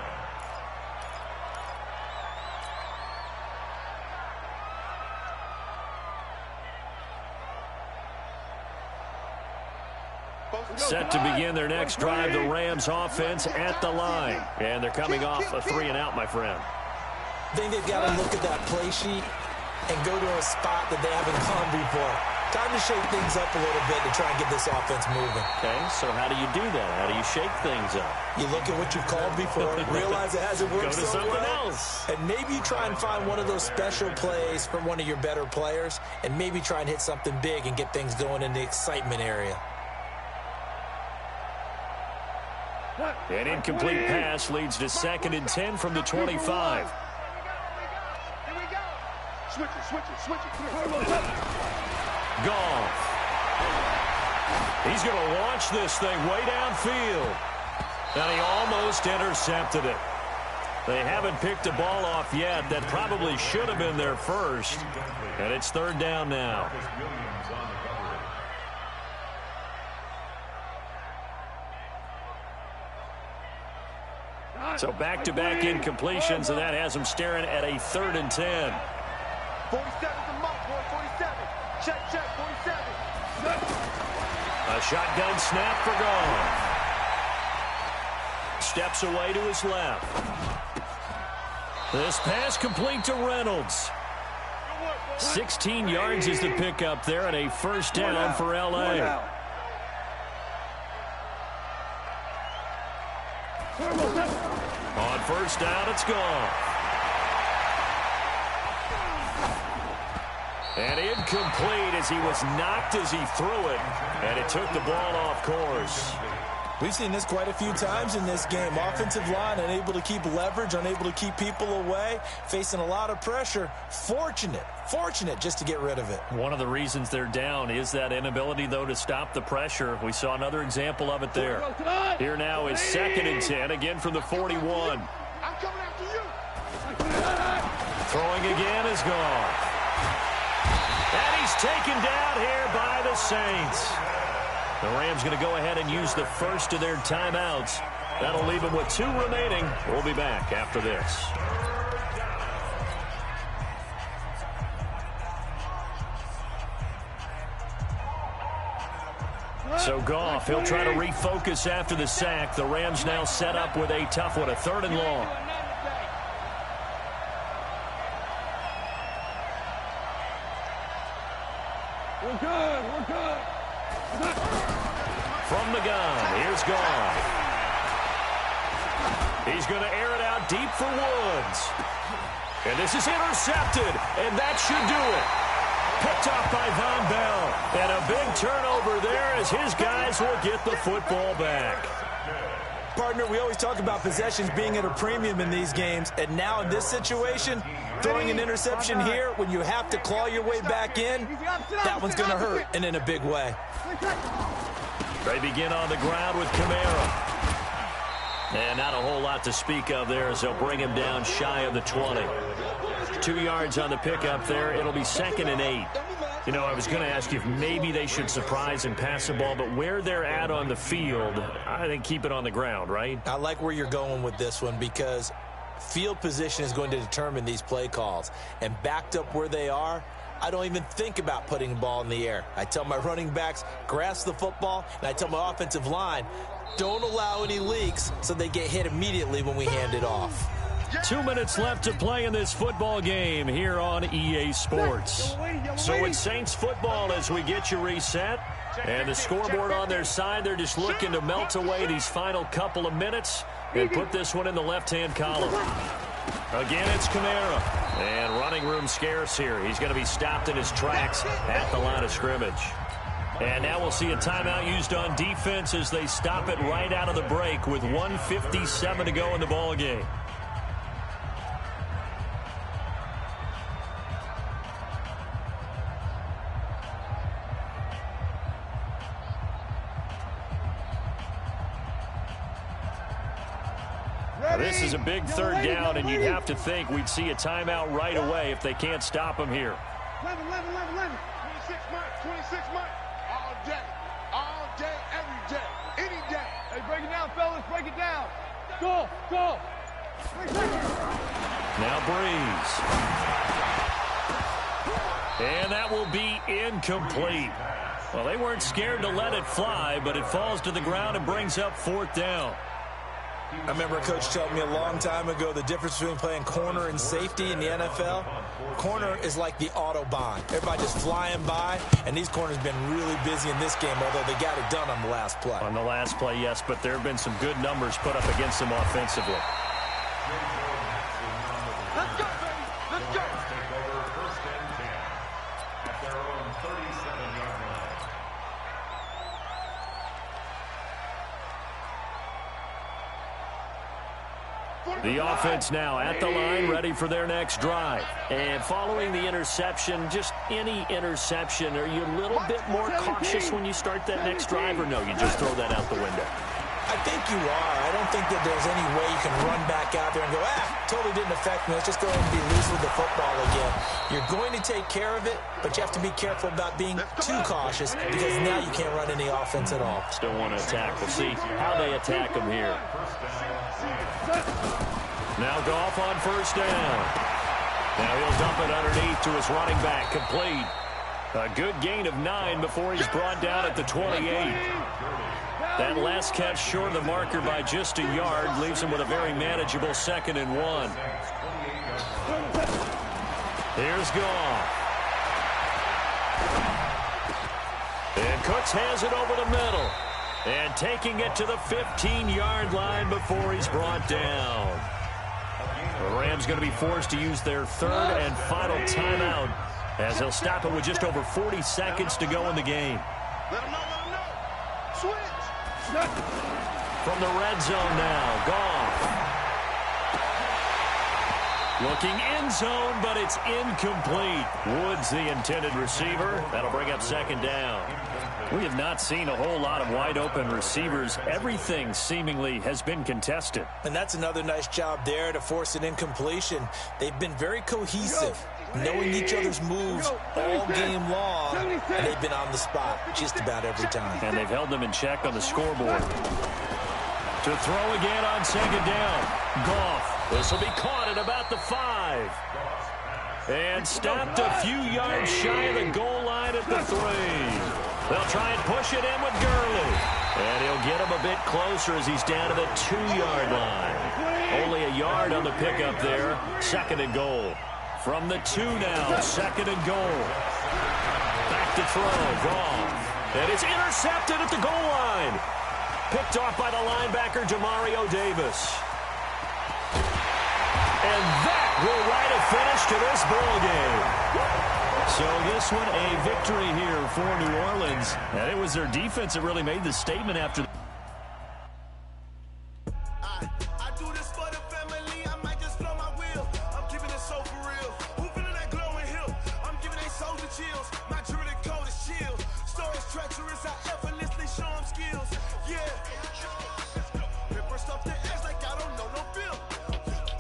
Set to begin their next drive, the Rams offense at the line. And they're coming off a 3-and-out, my friend. I think they've got to look at that play sheet and go to a spot that they haven't gone before. Time to shake things up a little bit to try and get this offense moving. Okay, so how do you do that? How do you shake things up? You look at what you've called before, realize it hasn't worked go to so something well, else. and maybe you try and find one of those special plays from one of your better players, and maybe try and hit something big and get things going in the excitement area. An incomplete pass leads to 2nd and 10 from the 25. Switch it. Goff. He's going to launch this thing way downfield. And he almost intercepted it. They haven't picked a ball off yet. That probably should have been their first. And it's 3rd down now. So back-to-back incompletions, and that has them staring at a 3rd and 10. 47's the mark, boy. 47. Check, 47. A shotgun snap for Goff. Steps away to his left. This pass complete to Reynolds. 16 yards is the pickup there, and a 1st down for L.A. On 1st down, it's gone. And incomplete as he was knocked as he threw it, and it took the ball off course. We've seen this quite a few times in this game. Offensive line unable to keep leverage, unable to keep people away, facing a lot of pressure. Fortunate just to get rid of it. One of the reasons they're down is that inability, though, to stop the pressure. We saw another example of it there. Here now is 2nd and 10, again from the 41. I'm coming after you. Throwing again is gone. And he's taken down here by the Saints. The Rams going to go ahead and use the first of their timeouts. That'll leave them with 2 remaining. We'll be back after this. So Goff, he'll try to refocus after the sack. The Rams now set up with a tough one, a 3rd and long. We're good. From the gun, here's Goff. He's going to air it out deep for Woods. And this is intercepted, and that should do it. Picked off by Von Bell. And a big turnover there as his guys will get the football back. Partner, we always talk about possessions being at a premium in these games, and now in this situation, throwing an interception here when you have to claw your way back in, that one's going to hurt, and in a big way. They begin on the ground with Kamara. And not a whole lot to speak of there as they'll bring him down shy of the 20. 2 yards on the pickup there. It'll be 2nd and 8. You know, I was going to ask you if maybe they should surprise and pass the ball, but where they're at on the field, I think keep it on the ground, right? I like where you're going with this one because field position is going to determine these play calls. And backed up where they are, I don't even think about putting the ball in the air. I tell my running backs, grasp the football, and I tell my offensive line, don't allow any leaks so they get hit immediately when we hand it off. 2 minutes left to play in this football game here on EA Sports. So it's Saints football as we get you reset. And the scoreboard on their side, they're just looking to melt away these final couple of minutes and put this one in the left-hand column. Again, it's Kamara. And running room scarce here. He's going to be stopped in his tracks at the line of scrimmage. And now we'll see a timeout used on defense as they stop it right out of the break with 1:57 to go in the ball game. This is a big third down, and you'd have to think we'd see a timeout right away if they can't stop him here. 11. 26 months. All day, every day, any day. Hey, break it down, fellas. Break it down. Go. Now Breeze. And that will be incomplete. Well, they weren't scared to let it fly, but it falls to the ground and brings up fourth down. I remember a coach telling me a long time ago the difference between playing corner and safety in the NFL. Corner is like the Autobahn. Everybody just flying by, and these corners have been really busy in this game, although they got it done on the last play. On the last play, yes, but there have been some good numbers put up against them offensively. Let's go, baby. Let's go. Take over first and 10 at their own 37-yard line. The offense now at the line, ready for their next drive. And following the interception, just any interception, are you a little bit more cautious when you start that next drive, or no, you just throw that out the window? I think you are. I don't think that there's any way you can run back out there and go, totally didn't affect me. Let's just go ahead and be loose with the football again. You're going to take care of it, but you have to be careful about being too cautious because now you can't run any offense at all. Still want to attack. We'll see how they attack them here. Now Goff on first down. Now he'll dump it underneath to his running back, complete. A good gain of 9 before he's brought down at the 28. That last catch short of the marker by just a yard leaves him with a very manageable 2nd and 1. Here's Goff. And Cooks has it over the middle. And taking it to the 15-yard line before he's brought down. The Rams going to be forced to use their third and final timeout as they'll stop it with just over 40 seconds to go in the game. Let him know. Switch. From the red zone now, Goff. Looking end zone, but it's incomplete. Woods, the intended receiver. That'll bring up 2nd down. We have not seen a whole lot of wide-open receivers. Everything seemingly has been contested. And that's another nice job there to force an incompletion. They've been very cohesive, knowing each other's moves all game long, and they've been on the spot just about every time. And they've held them in check on the scoreboard. To throw again on 2nd down. Goff. This will be caught at about the 5. And stopped a few yards shy of the goal line at the 3. They'll try and push it in with Gurley. And he'll get him a bit closer as he's down to the 2-yard line. Only a yard on the pickup there. 2nd and goal. From the 2 now, 2nd and goal. Back to throw, Goff. And it's intercepted at the goal line. Picked off by the linebacker, Demario Davis. And that will write a finish to this ball game. So this one, a victory here for New Orleans. And it was their defense that really made the statement after. I do this for the family. I might just blow my wheel. I'm keeping it so for real. Who feeling that glowing hill? I'm giving they soldier chills. My jewelry code is chill. Stories treacherous. I effortlessly show them skills. Yeah. Paper stuff that acts like I don't know no bill.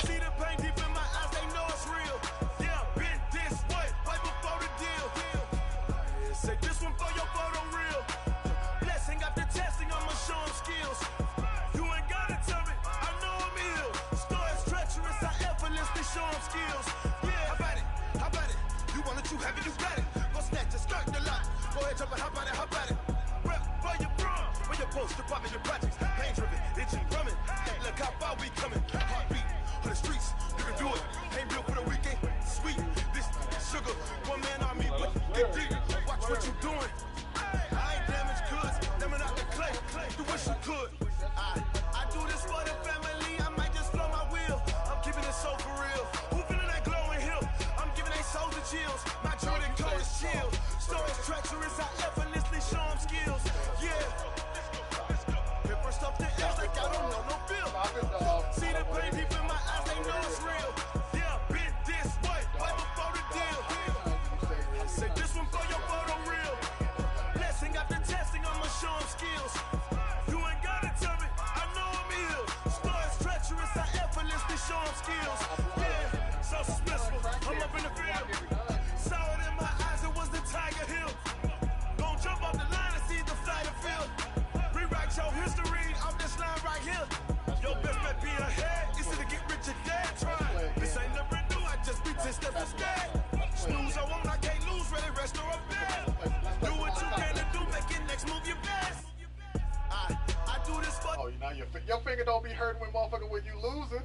See the pain deep in my eyes. They know it's real. Yeah, been this way. Right before the deal. have it, you got it. Go snatch it, start the lot. Go ahead, jump it, hop on it, hop on it. Rep for your bra, for your post, your poppin', your projects. Pain driven, itching, drumming. Look how far we coming. Heartbeat on the streets, you can do it. Ain't built for the weekend. Sweet, this sugar, one man army, but get deep. Watch what you doing. I ain't damaged goods, them and out the clay. Do what you could. I do this for the family. I might just blow my wheel. I'm keeping it so for real. Who feeling that glowing hill? I'm giving they souls the chills. My Jordan code is chill. Stories treacherous, I effortlessly show them skills. Yeah. Hit first up the edge like I don't know no feel. See the pain deep in my eyes, they know it's real. Yeah, been this way, right before the deal. Say this one for your photo real. Blessing after testing, I'ma show them skills. You ain't gotta tell me, I know I'm ill. Stories treacherous, I effortlessly show them skills. Yeah, so suspenseful, I'm up in the field. Saw it in my eyes, it was the Tiger Hill. Gon' jump off the line and see the flight of field. Rewrite your history off this line right here. Your best bet be ahead, it's to get rich or dead. Try. This ain't never new, I just be 10 steps instead. Snooze, I won't, I can't lose, ready, rest or a bed. Do what you can to do, make it next move your best. I do this for. Oh, you know your finger don't be hurting when you losing.